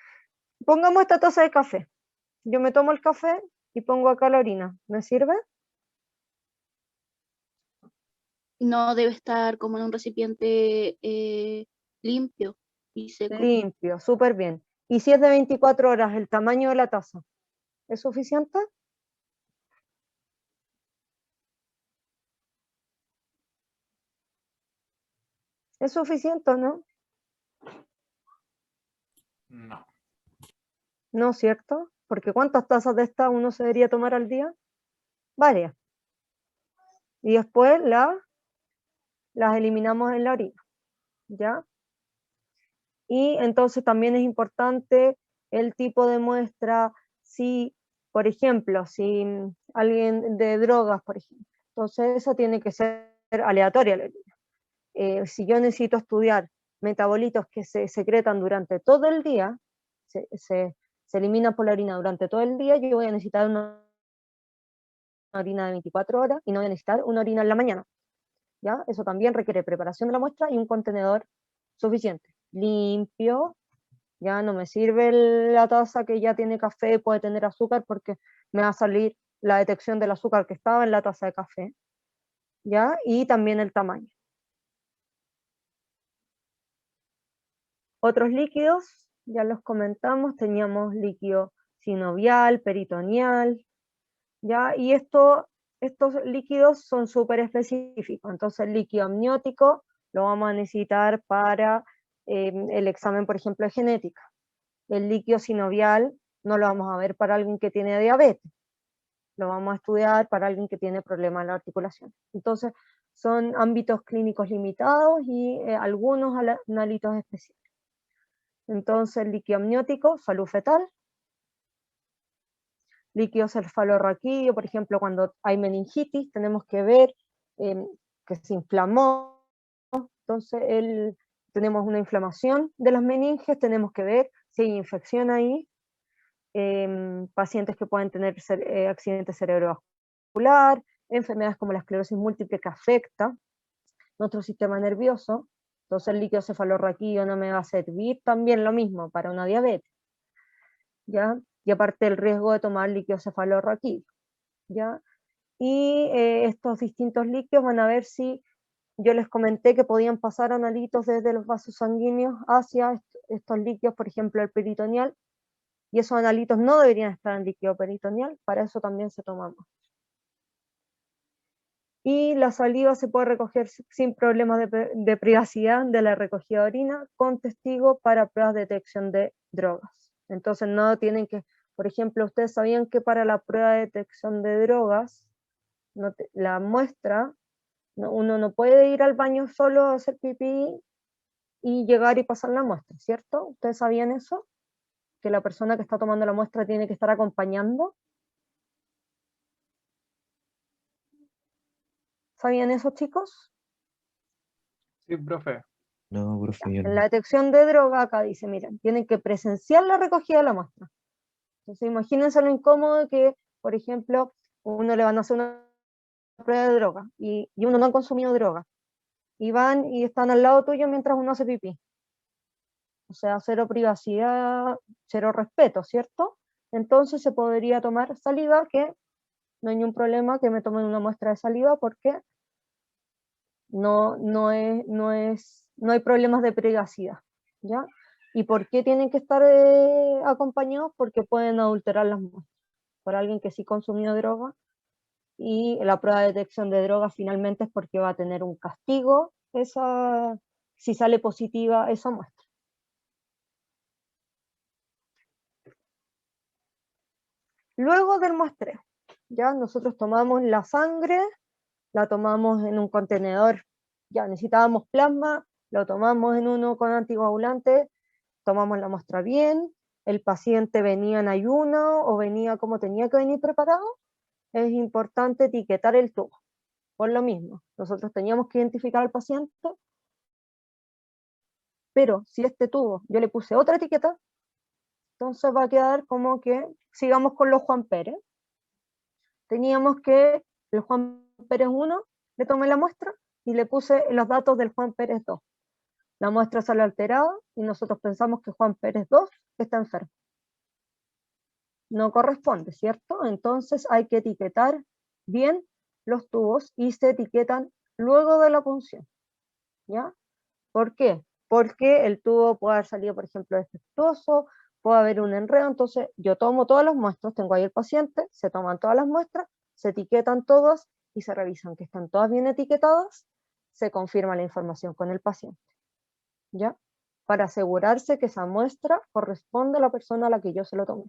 Pongamos esta taza de café. Yo me tomo el café y pongo acá la orina. ¿Me sirve? No debe estar como en un recipiente limpio y seco. Limpio, súper bien. ¿Y si es de 24 horas el tamaño de la taza? ¿Es suficiente? ¿Es suficiente o no? No. No, ¿cierto? Porque ¿cuántas tazas de esta uno se debería tomar al día? Varias. Y después las eliminamos en la orina, ¿ya? Y entonces también es importante el tipo de muestra, si, por ejemplo, si alguien de drogas, por ejemplo, entonces esa tiene que ser aleatoria la orina. Si yo necesito estudiar metabolitos que se secretan durante todo el día, se eliminan por la orina durante todo el día, yo voy a necesitar una orina de 24 horas y no voy a necesitar una orina en la mañana, ¿ya? Eso también requiere preparación de la muestra y un contenedor suficiente, limpio. Ya no me sirve la taza que ya tiene café, puede tener azúcar, porque me va a salir la detección del azúcar que estaba en la taza de café, ¿ya? Y también el tamaño. Otros líquidos, ya los comentamos, teníamos líquido sinovial, peritoneal, ¿ya? Y estos líquidos son súper específicos, entonces el líquido amniótico lo vamos a necesitar para el examen, por ejemplo, de genética. El líquido sinovial no lo vamos a ver para alguien que tiene diabetes, lo vamos a estudiar para alguien que tiene problemas en la articulación. Entonces, son ámbitos clínicos limitados y algunos analitos especiales. Entonces, líquido amniótico, salud fetal. Líquido cefalorraquídeo, por ejemplo, cuando hay meningitis, tenemos que ver que se inflamó, entonces tenemos una inflamación de las meninges, tenemos que ver si hay infección ahí. Pacientes que pueden tener accidente cerebrovascular, enfermedades como la esclerosis múltiple que afecta nuestro sistema nervioso, entonces el líquido cefalorraquídeo no me va a servir, también lo mismo para una diabetes, ¿ya? Y aparte el riesgo de tomar líquido cefalorraquídeo, ¿ya? Y estos distintos líquidos van a ver si, yo les comenté que podían pasar analitos desde los vasos sanguíneos hacia estos líquidos, por ejemplo el peritoneal, y esos analitos no deberían estar en líquido peritoneal, para eso también se toman. Y la saliva se puede recoger sin problemas de privacidad de la recogida de orina con testigo para pruebas de detección de drogas. Entonces no tienen que, por ejemplo, ustedes sabían que para la prueba de detección de drogas, la muestra, uno no puede ir al baño solo a hacer pipí y llegar y pasar la muestra, ¿cierto? ¿Ustedes sabían eso? Que la persona que está tomando la muestra tiene que estar acompañando. ¿Sabían eso, chicos? Sí, profe. No, profe, yo En no. la detección de droga, acá dice, miren, tienen que presenciar la recogida de la muestra. Entonces imagínense lo incómodo que, por ejemplo, uno le van a hacer una prueba de droga y uno no ha consumido droga. Y van y están al lado tuyo mientras uno hace pipí. O sea, cero privacidad, cero respeto, ¿cierto? Entonces se podría tomar saliva, que no hay ningún problema que me tomen una muestra de saliva porque no hay problemas de privacidad, ¿ya? ¿Y por qué tienen que estar acompañados? Porque pueden adulterar las muestras por alguien que sí consumió droga, y la prueba de detección de droga finalmente es porque va a tener un castigo si sale positiva esa muestra. Luego del muestreo, ya nosotros tomamos la sangre, la tomamos en un contenedor, ya necesitábamos plasma, lo tomamos en uno con anticoagulante, tomamos la muestra bien, el paciente venía en ayuno o venía como tenía que venir preparado, es importante etiquetar el tubo. Por lo mismo, nosotros teníamos que identificar al paciente, pero si este tubo yo le puse otra etiqueta, entonces va a quedar como que sigamos con los Juan Pérez. Teníamos que el Juan Pérez 1 le tomé la muestra y le puse los datos del Juan Pérez 2. La muestra sale alterada y nosotros pensamos que Juan Pérez 2 está enfermo. No corresponde, ¿cierto? Entonces hay que etiquetar bien los tubos y se etiquetan luego de la punción, ¿ya? ¿Por qué? Porque el tubo puede haber salido, por ejemplo, defectuoso, puede haber un enredo. Entonces yo tomo todas las muestras, tengo ahí el paciente, se toman todas las muestras, se etiquetan todas y se revisan que están todas bien etiquetadas, se confirma la información con el paciente, ¿ya? Para asegurarse que esa muestra corresponde a la persona a la que yo se lo tomé.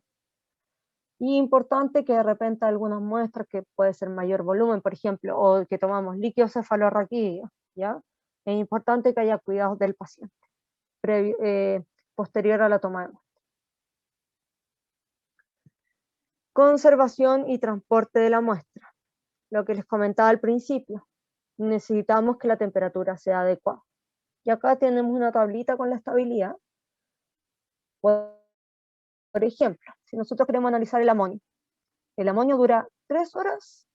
Y importante que de repente algunas muestras que puede ser mayor volumen, por ejemplo, o que tomamos líquido cefalorraquídeo, ¿ya? Es importante que haya cuidados del paciente posterior a la toma de muestra. Conservación y transporte de la muestra. Lo que les comentaba al principio, necesitamos que la temperatura sea adecuada. Y acá tenemos una tablita con la estabilidad. Por ejemplo, si nosotros queremos analizar el amonio dura 3 horas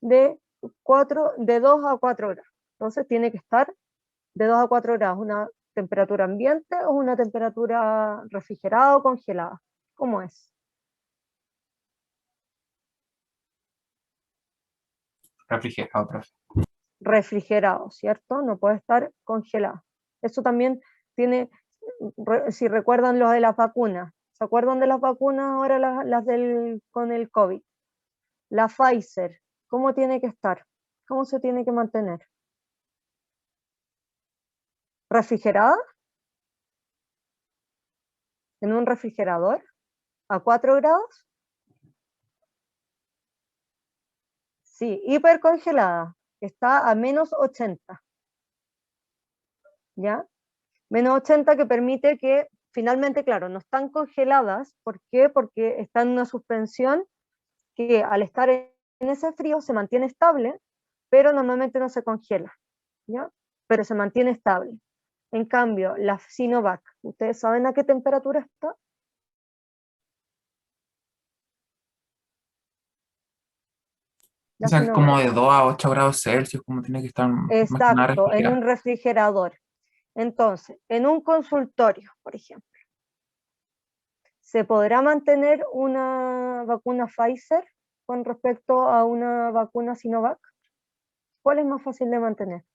de 2 a 4 horas. Entonces tiene que estar de 2 a 4 grados, una temperatura ambiente o una temperatura refrigerada o congelada. ¿Cómo es? Refrigerado, profe. Refrigerado, ¿cierto? No puede estar congelado. Eso también tiene, si recuerdan los de las vacunas, ¿se acuerdan de las vacunas ahora con el COVID? La Pfizer, ¿cómo tiene que estar? ¿Cómo se tiene que mantener? ¿Refrigerada? ¿En un refrigerador? ¿A 4 grados? Sí, hipercongelada. Está a menos 80. ¿Ya? Menos 80 que permite que finalmente, claro, no están congeladas. ¿Por qué? Porque está en una suspensión que al estar en ese frío se mantiene estable, pero normalmente no se congela, ¿ya? Pero se mantiene estable. En cambio, la Sinovac, ¿ustedes saben a qué temperatura está? O sea, como de 2 a 8 grados Celsius, como tiene que estar más que nada Exacto, en refrigerado. un refrigerador. Entonces, en un consultorio, por ejemplo, ¿se podrá mantener una vacuna Pfizer con respecto a una vacuna Sinovac? ¿Cuál es más fácil de mantener?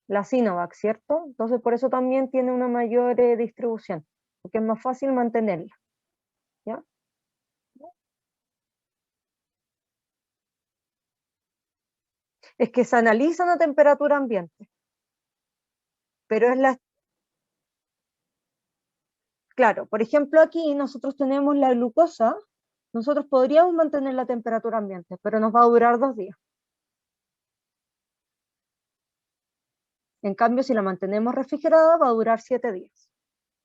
La Sinovac, ¿cierto? Entonces por eso también tiene una mayor distribución, porque es más fácil mantenerla, ¿ya? Es que se analizan a temperatura ambiente, pero es claro, por ejemplo aquí nosotros tenemos la glucosa, nosotros podríamos mantener la temperatura ambiente, pero nos va a durar 2 días. En cambio, si la mantenemos refrigerada, va a durar 7 días.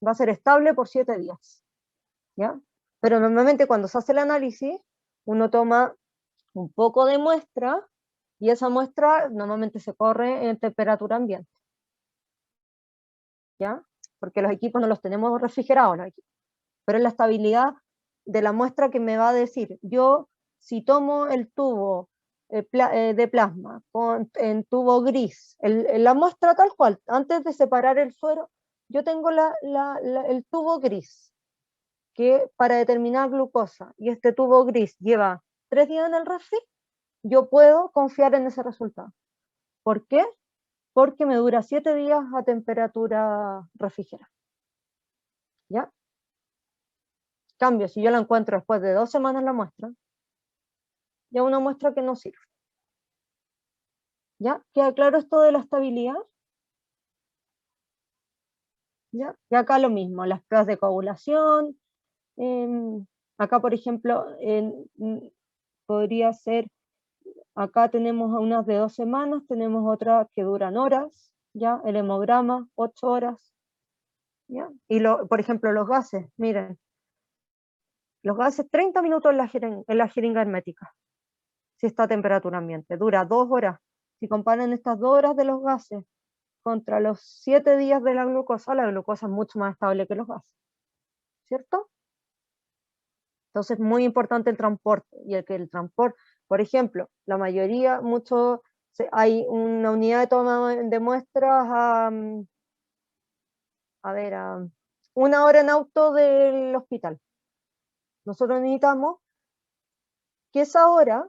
Va a ser estable por 7 días, ¿ya? Pero normalmente cuando se hace el análisis, uno toma un poco de muestra, Y esa muestra normalmente se corre en temperatura ambiente. ¿Ya? Porque los equipos no los tenemos refrigerados, los equipos. Pero es la estabilidad de la muestra que me va a decir. Yo, si tomo el tubo de plasma en tubo gris, la muestra tal cual, antes de separar el suero, yo tengo el tubo gris, que para determinar glucosa, y este tubo gris lleva 3 días en el refri, yo puedo confiar en ese resultado. ¿Por qué? Porque me dura 7 días a temperatura refrigerada. ¿Ya? Cambio, si yo la encuentro después de 2 semanas la muestra, ya una muestra que no sirve. ¿Ya? ¿Queda claro esto de la estabilidad? ¿Ya? Y acá lo mismo, las pruebas de coagulación. Acá, por ejemplo, podría ser, acá tenemos unas de 2 semanas, tenemos otras que duran horas, ¿ya? El hemograma, 8 horas. ¿Ya? Y por ejemplo, los gases, miren, los gases 30 minutos en la jeringa hermética, si está a temperatura ambiente, dura 2 horas. Si comparan estas 2 horas de los gases contra los 7 días de la glucosa es mucho más estable que los gases, ¿cierto? Entonces, muy importante el transporte, y el transporte, por ejemplo, la mayoría, hay una unidad de toma de muestras a 1 hora en auto del hospital. Nosotros necesitamos que esa hora,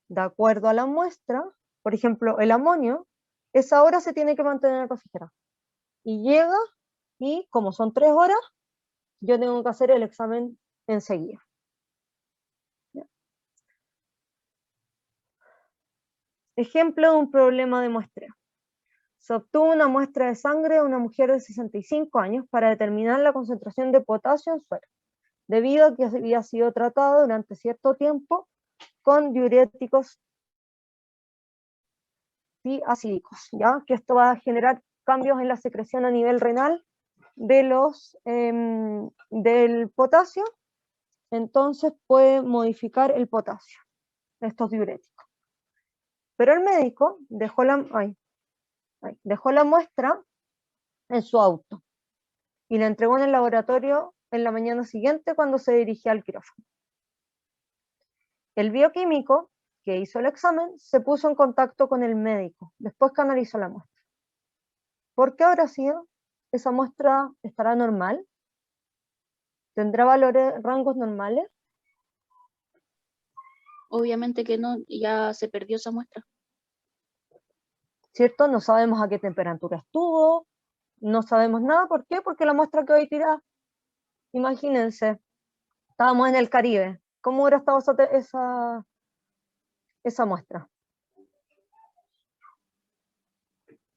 de acuerdo a la muestra, por ejemplo, el amonio, esa hora se tiene que mantener refrigerada. Y llega, y como son 3 horas, yo tengo que hacer el examen enseguida. ¿Ya? Ejemplo de un problema de muestreo. Se obtuvo una muestra de sangre de una mujer de 65 años para determinar la concentración de potasio en suero, debido a que había sido tratado durante cierto tiempo con diuréticos diacídicos, ¿ya? Que esto va a generar cambios en la secreción a nivel renal del potasio, entonces puede modificar el potasio, estos diuréticos. Pero el médico dejó la muestra en su auto y la entregó en el laboratorio en la mañana siguiente cuando se dirigía al quirófano. El bioquímico que hizo el examen se puso en contacto con el médico después que analizó la muestra. ¿Por qué habrá sido? ¿Esa muestra estará normal? ¿Tendrá rangos normales? Obviamente que no, ya se perdió esa muestra. ¿Cierto? No sabemos a qué temperatura estuvo, no sabemos nada. ¿Por qué? Porque la muestra que hoy tirada, imagínense, estábamos en el Caribe. ¿Cómo hubiera estado esa muestra?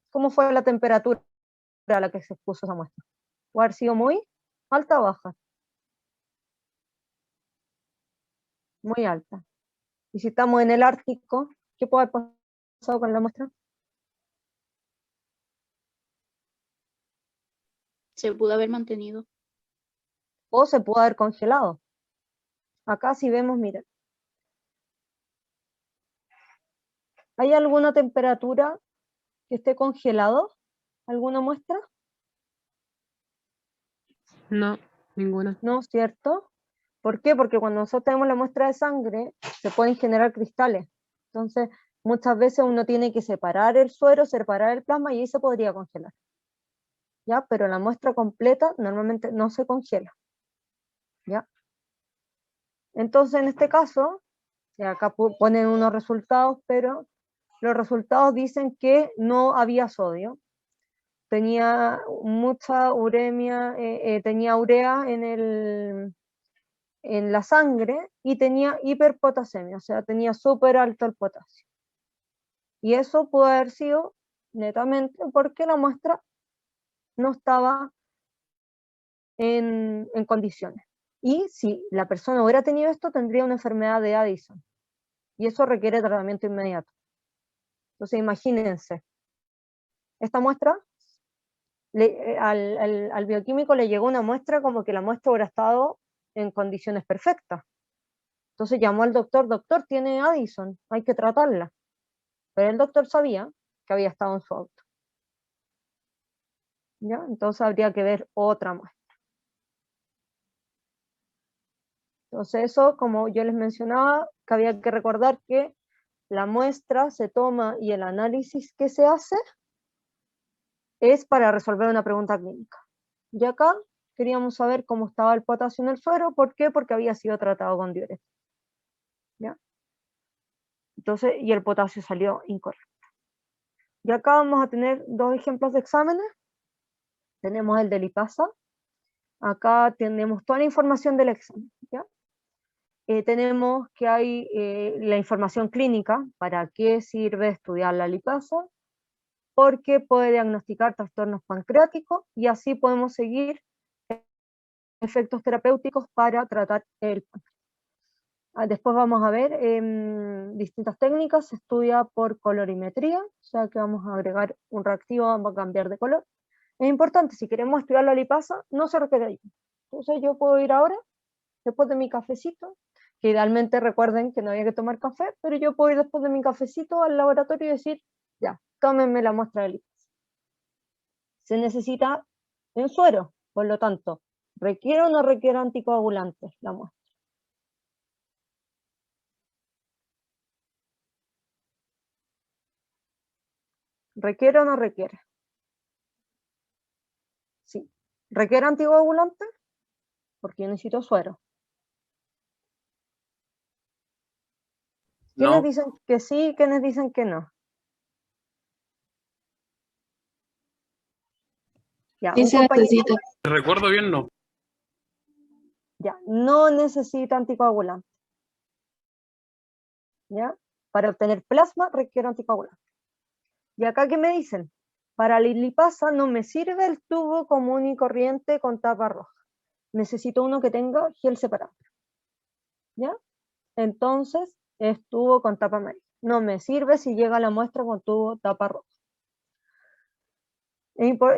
¿Cómo fue la temperatura a la que se expuso esa muestra? ¿Puede haber sido muy alta o baja? Muy alta. Y si estamos en el Ártico, ¿qué puede haber pasado con la muestra? Se pudo haber mantenido. O se pudo haber congelado. Acá si vemos, miren. ¿Hay alguna temperatura que esté congelado? ¿Alguna muestra? No, ninguna. No, ¿cierto? ¿Por qué? Porque cuando nosotros tenemos la muestra de sangre, se pueden generar cristales. Entonces, muchas veces uno tiene que separar el suero, separar el plasma y ahí se podría congelar. ¿Ya? Pero la muestra completa normalmente no se congela. ¿Ya? Entonces, en este caso, acá ponen unos resultados, pero los resultados dicen que no había sodio. Tenía mucha uremia, tenía urea en la sangre y tenía hiperpotasemia, o sea, tenía súper alto el potasio. Y eso puede haber sido netamente porque la muestra no estaba en condiciones. Y si la persona hubiera tenido esto, tendría una enfermedad de Addison. Y eso requiere tratamiento inmediato. Entonces, imagínense, esta muestra, al bioquímico le llegó una muestra como que la muestra hubiera estado en condiciones perfectas. Entonces llamó al doctor, tiene Addison, hay que tratarla. pero el doctor sabía que había estado en su auto. ¿Ya? Entonces habría que ver otra muestra. Entonces eso, como yo les mencionaba, que había que recordar que la muestra se toma y el análisis que se hace es para resolver una pregunta clínica. Y acá queríamos saber cómo estaba el potasio en el suero. ¿Por qué? Porque había sido tratado con diurético. ¿Ya? Entonces, y el potasio salió incorrecto. Y acá vamos a tener dos ejemplos de exámenes. Tenemos el de lipasa. Acá tenemos toda la información del examen. ¿Ya? Tenemos que hay la información clínica, para qué sirve estudiar la lipasa, porque puede diagnosticar trastornos pancreáticos y así podemos seguir efectos terapéuticos para tratar el páncreas. Después vamos a ver distintas técnicas. Se estudia por colorimetría, o sea que vamos a agregar un reactivo, vamos a cambiar de color. Es importante, si queremos estudiar la lipasa, no se requiere ayuda. Entonces yo puedo ir ahora, después de mi cafecito, que idealmente recuerden que no había que tomar café, pero yo puedo ir después de mi cafecito al laboratorio y decir, ya, tómenme la muestra de lipasa. Se necesita un suero, por lo tanto, ¿requiere o no requiere anticoagulantes la muestra? ¿Requiere o no requiere? Sí. ¿Requiere anticoagulantes? Porque yo necesito suero. ¿Quiénes No, dicen que sí y quiénes dicen que no? Ya, Sí un se compañero, necesita. si recuerdo bien, no. ya, no necesita anticoagulante. ¿Ya? Para obtener plasma requiere anticoagulante. Y acá, ¿qué me dicen? Para la lipasa no me sirve el tubo común y corriente con tapa roja. Necesito uno que tenga gel separado. ¿Ya? Entonces, es tubo con tapa amarilla. No me sirve si llega la muestra con tubo tapa roja.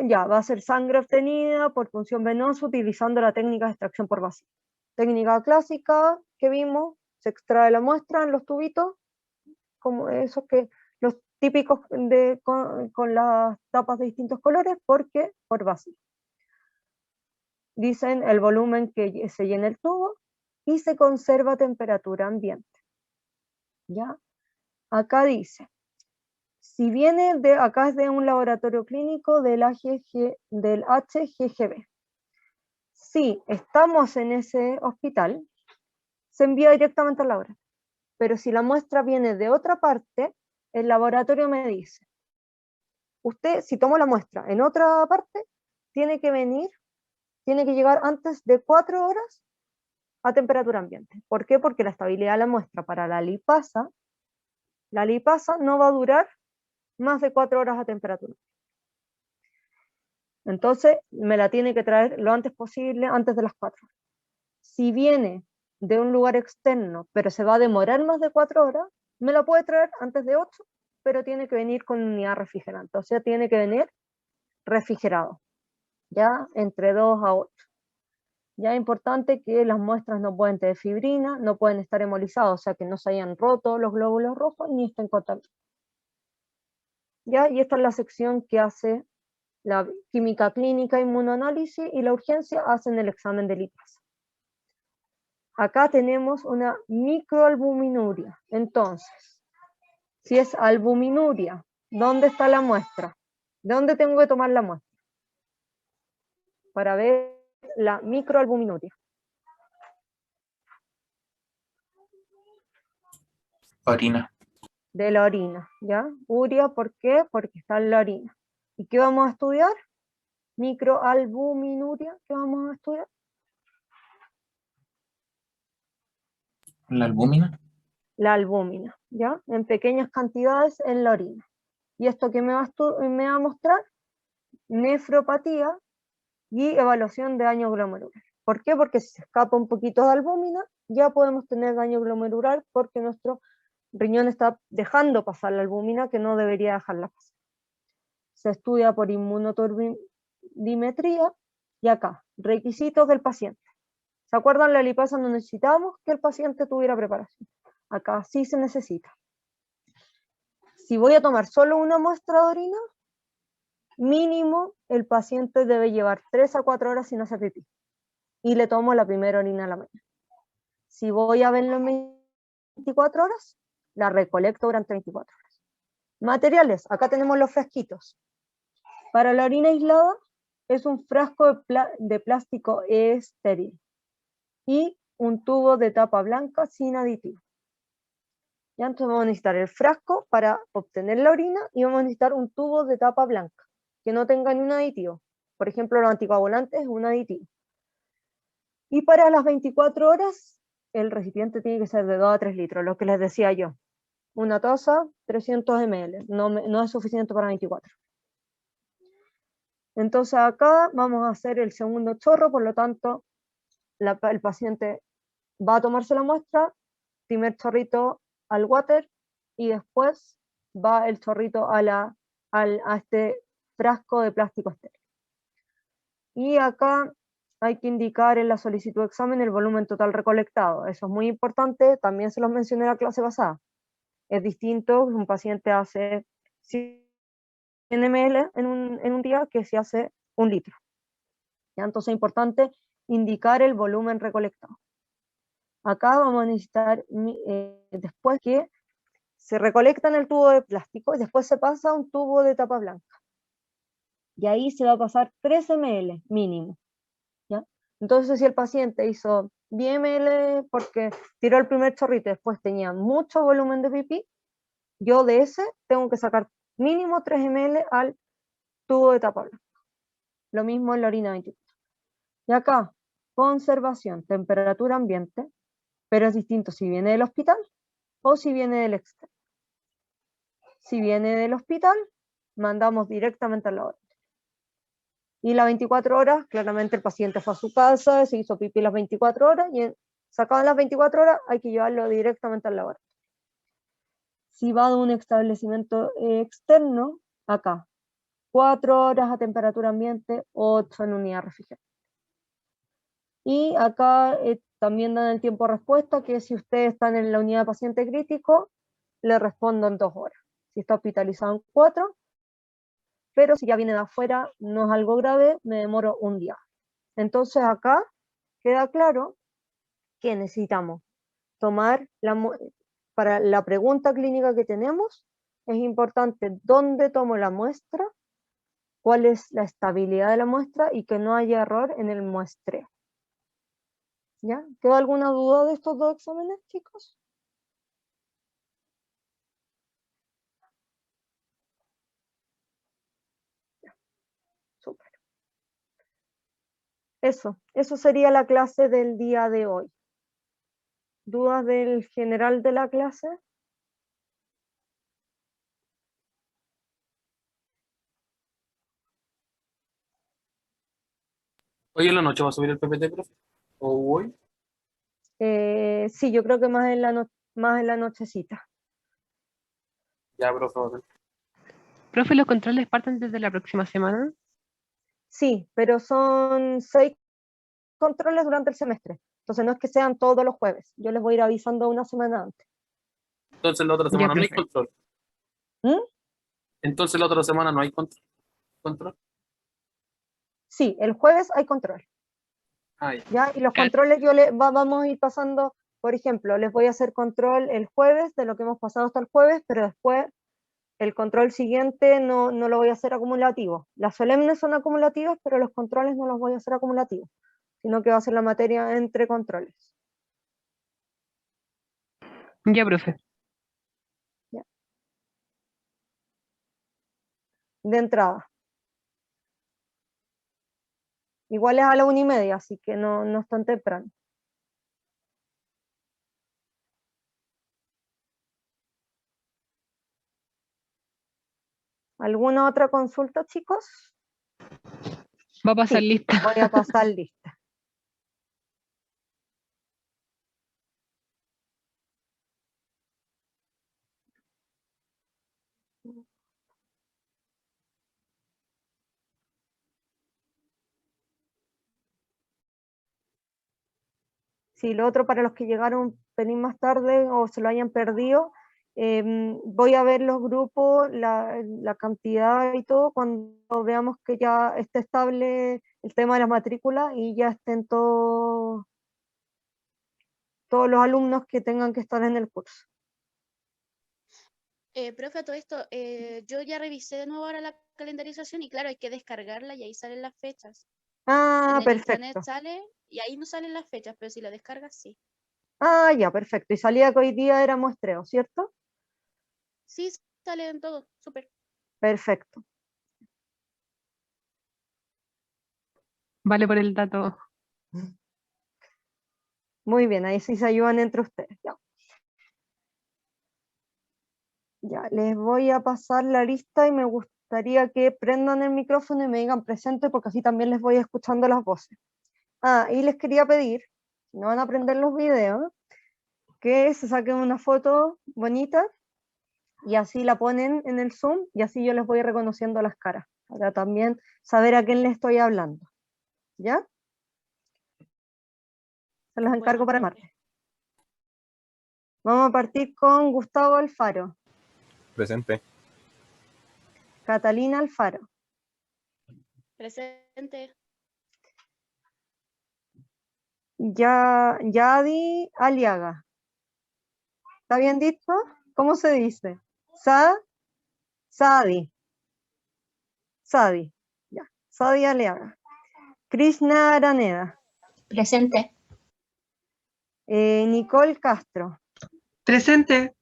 Ya, va a ser sangre obtenida por punción venosa utilizando la técnica de extracción por vacío. Técnica clásica que vimos, se extrae la muestra en los tubitos, como esos que los típicos con las tapas de distintos colores, porque por vacío. Dicen el volumen que se llena el tubo y se conserva a temperatura ambiente. ¿Ya? Acá dice, si viene acá es de un laboratorio clínico del HGGB. Si estamos en ese hospital, se envía directamente al laboratorio. Pero si la muestra viene de otra parte, el laboratorio me dice, usted, si tomo la muestra en otra parte, tiene que llegar antes de 4 horas a temperatura ambiente. ¿Por qué? Porque la estabilidad de la muestra para la lipasa no va a durar más de 4 horas a temperatura. Entonces, me la tiene que traer lo antes posible, antes de las 4 horas. Si viene de un lugar externo, pero se va a demorar más de 4 horas, me la puede traer antes de 8, pero tiene que venir con unidad refrigerante, o sea, tiene que venir refrigerado, ya entre 2 a 8. Ya es importante que las muestras no pueden tener fibrina, no pueden estar hemolizadas, o sea, que no se hayan roto los glóbulos rojos ni estén contaminados. ¿Ya? Y esta es la sección que hace la química clínica, inmunoanálisis, y la urgencia hacen el examen de lipasa. Acá tenemos una microalbuminuria. Entonces, si es albuminuria, ¿dónde está la muestra? ¿Dónde tengo que tomar la muestra? Para ver la microalbuminuria. Orina. De la orina, ¿ya? Uria, ¿por qué? Porque está en la orina. ¿Y qué vamos a estudiar? Microalbuminuria, ¿qué vamos a estudiar? La albúmina. La albúmina, ¿ya? En pequeñas cantidades en la orina. ¿Y esto qué me va a mostrar? Nefropatía y evaluación de daño glomerular. ¿Por qué? Porque si se escapa un poquito de albúmina, ya podemos tener daño glomerular porque nuestro riñón está dejando pasar la albúmina que no debería dejarla pasar. Se estudia por inmunoturbimetría y acá, requisitos del paciente. ¿Se acuerdan? La lipasa no necesitábamos que el paciente tuviera preparación. Acá sí se necesita. si voy a tomar solo una muestra de orina, mínimo el paciente debe llevar 3 a 4 horas sin hacer pipí. Y le tomo la primera orina a la mañana. Si voy a verlo en 24 horas, la recolecto durante 24 horas. Materiales, acá tenemos los frasquitos. Para la orina aislada, es un frasco de plástico estéril y un tubo de tapa blanca sin aditivo. Ya, entonces vamos a necesitar el frasco para obtener la orina y vamos a necesitar un tubo de tapa blanca que no tenga ni un aditivo. Por ejemplo, los anticoagulantes es un aditivo. Y para las 24 horas, el recipiente tiene que ser de 2 a 3 litros, lo que les decía yo. Una taza, 300 ml, no es suficiente para 24. Entonces acá vamos a hacer el segundo chorro, por lo tanto, el paciente va a tomarse la muestra, primer chorrito al water, y después va el chorrito a este frasco de plástico estéril. Y acá hay que indicar en la solicitud de examen el volumen total recolectado. Eso es muy importante, también se los mencioné en la clase pasada. Es distinto, un paciente hace 100 ml en un día que si hace 1 litro. ¿Ya? Entonces es importante indicar el volumen recolectado. Acá vamos a necesitar, después que se recolecta en el tubo de plástico, y después se pasa a un tubo de tapa blanca. Y ahí se va a pasar 3 ml mínimo. ¿Ya? Entonces si el paciente hizo 10 ml porque tiró el primer chorrito y después tenía mucho volumen de pipí, yo de ese tengo que sacar mínimo 3 ml al tubo de tapa blanca. Lo mismo en la orina 24. Y acá, conservación, temperatura ambiente, pero es distinto si viene del hospital o si viene del externo. Si viene del hospital, mandamos directamente al laboratorio. Y las 24 horas, claramente el paciente fue a su casa, se hizo pipí las 24 horas, y sacadas las 24 horas hay que llevarlo directamente al laboratorio. Si va de un establecimiento externo, acá, 4 horas a temperatura ambiente, 8 en unidad refrigerante. Y acá también dan el tiempo de respuesta, que si ustedes están en la unidad de paciente crítico, le respondo en 2 horas. Si está hospitalizado en 4, pero si ya viene de afuera, no es algo grave, me demoro 1 día. Entonces acá queda claro que necesitamos tomar, para la pregunta clínica que tenemos, es importante dónde tomo la muestra, cuál es la estabilidad de la muestra y que no haya error en el muestreo. ¿Ya? ¿Queda alguna duda de estos 2 exámenes, chicos? Ya. Súper. Eso sería la clase del día de hoy. ¿Dudas del general de la clase? ¿Hoy en la noche va a subir el PPT, profe? ¿O hoy? Sí, yo creo que más en la nochecita. Ya, profe. Profe, ¿los controles parten desde la próxima semana? Sí, pero son 6 controles durante el semestre. Entonces no es que sean todos los jueves. Yo les voy a ir avisando una semana antes. Entonces la otra Ya, semana no hay profe. control. ¿Mm? Entonces la otra semana no hay control. Sí, el jueves hay control. Ah, ya. ¿Ya? Y los Claro. controles vamos a ir pasando, por ejemplo, les voy a hacer control el jueves de lo que hemos pasado hasta el jueves, pero después el control siguiente no lo voy a hacer acumulativo. Las solemnes son acumulativas, pero los controles no los voy a hacer acumulativos, sino que va a ser la materia entre controles. Ya, profe. ¿Ya? De entrada. Igual es a la 1:30, así que no es tan temprano. ¿Alguna otra consulta, chicos? Va a pasar Sí, lista. voy a pasar lista. Sí, lo otro para los que llegaron un pelín más tarde o se lo hayan perdido, Voy a ver los grupos, la cantidad y todo, cuando veamos que ya esté estable el tema de las matrículas y ya estén todos los alumnos que tengan que estar en el curso. Profe, a todo esto, yo ya revisé de nuevo ahora la calendarización y claro, hay que descargarla y ahí salen las fechas. Ah, En el intranet perfecto. sale y ahí no salen las fechas, pero si la descargas, sí. Ah, ya, perfecto. Y salía que hoy día era muestreo, ¿cierto? Sí, sale en todo, súper. Perfecto. Vale por el dato. Muy bien, ahí sí se ayudan entre ustedes. Ya. Ya, les voy a pasar la lista y me gustaría que prendan el micrófono y me digan presente porque así también les voy escuchando las voces. Ah, y les quería pedir, si no van a prender los videos, que se saquen una foto bonita y así la ponen en el Zoom y así yo les voy reconociendo las caras, para también saber a quién le estoy hablando. ¿Ya? Se los encargo para el Bueno, martes. Vamos a partir con Gustavo Alfaro, Presente. Catalina Alfaro, presente. Yadi Aliaga. ¿Está bien dicho? ¿Cómo se dice? Sadi. Sadi. Ya. Sadi Aliaga. Krishna Araneda. Presente. Nicole Castro. Presente.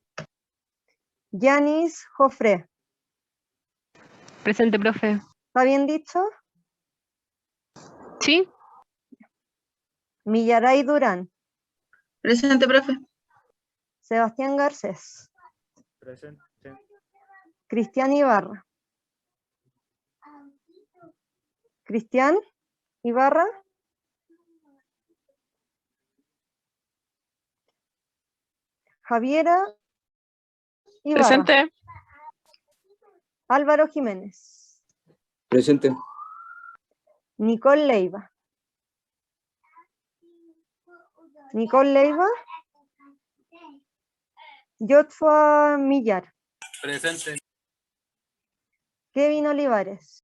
Yanis Jofré. Presente, profe. ¿Está bien dicho? ¿Sí? Millaray Durán. Presente, profe. Sebastián Garcés. Presente. Cristian Ibarra. Cristian Ibarra. Javiera Ibarra. Presente. Álvaro Jiménez. Presente. Nicole Leiva. Nicole Leiva. Joshua Millar. Presente. Kevin Olivares.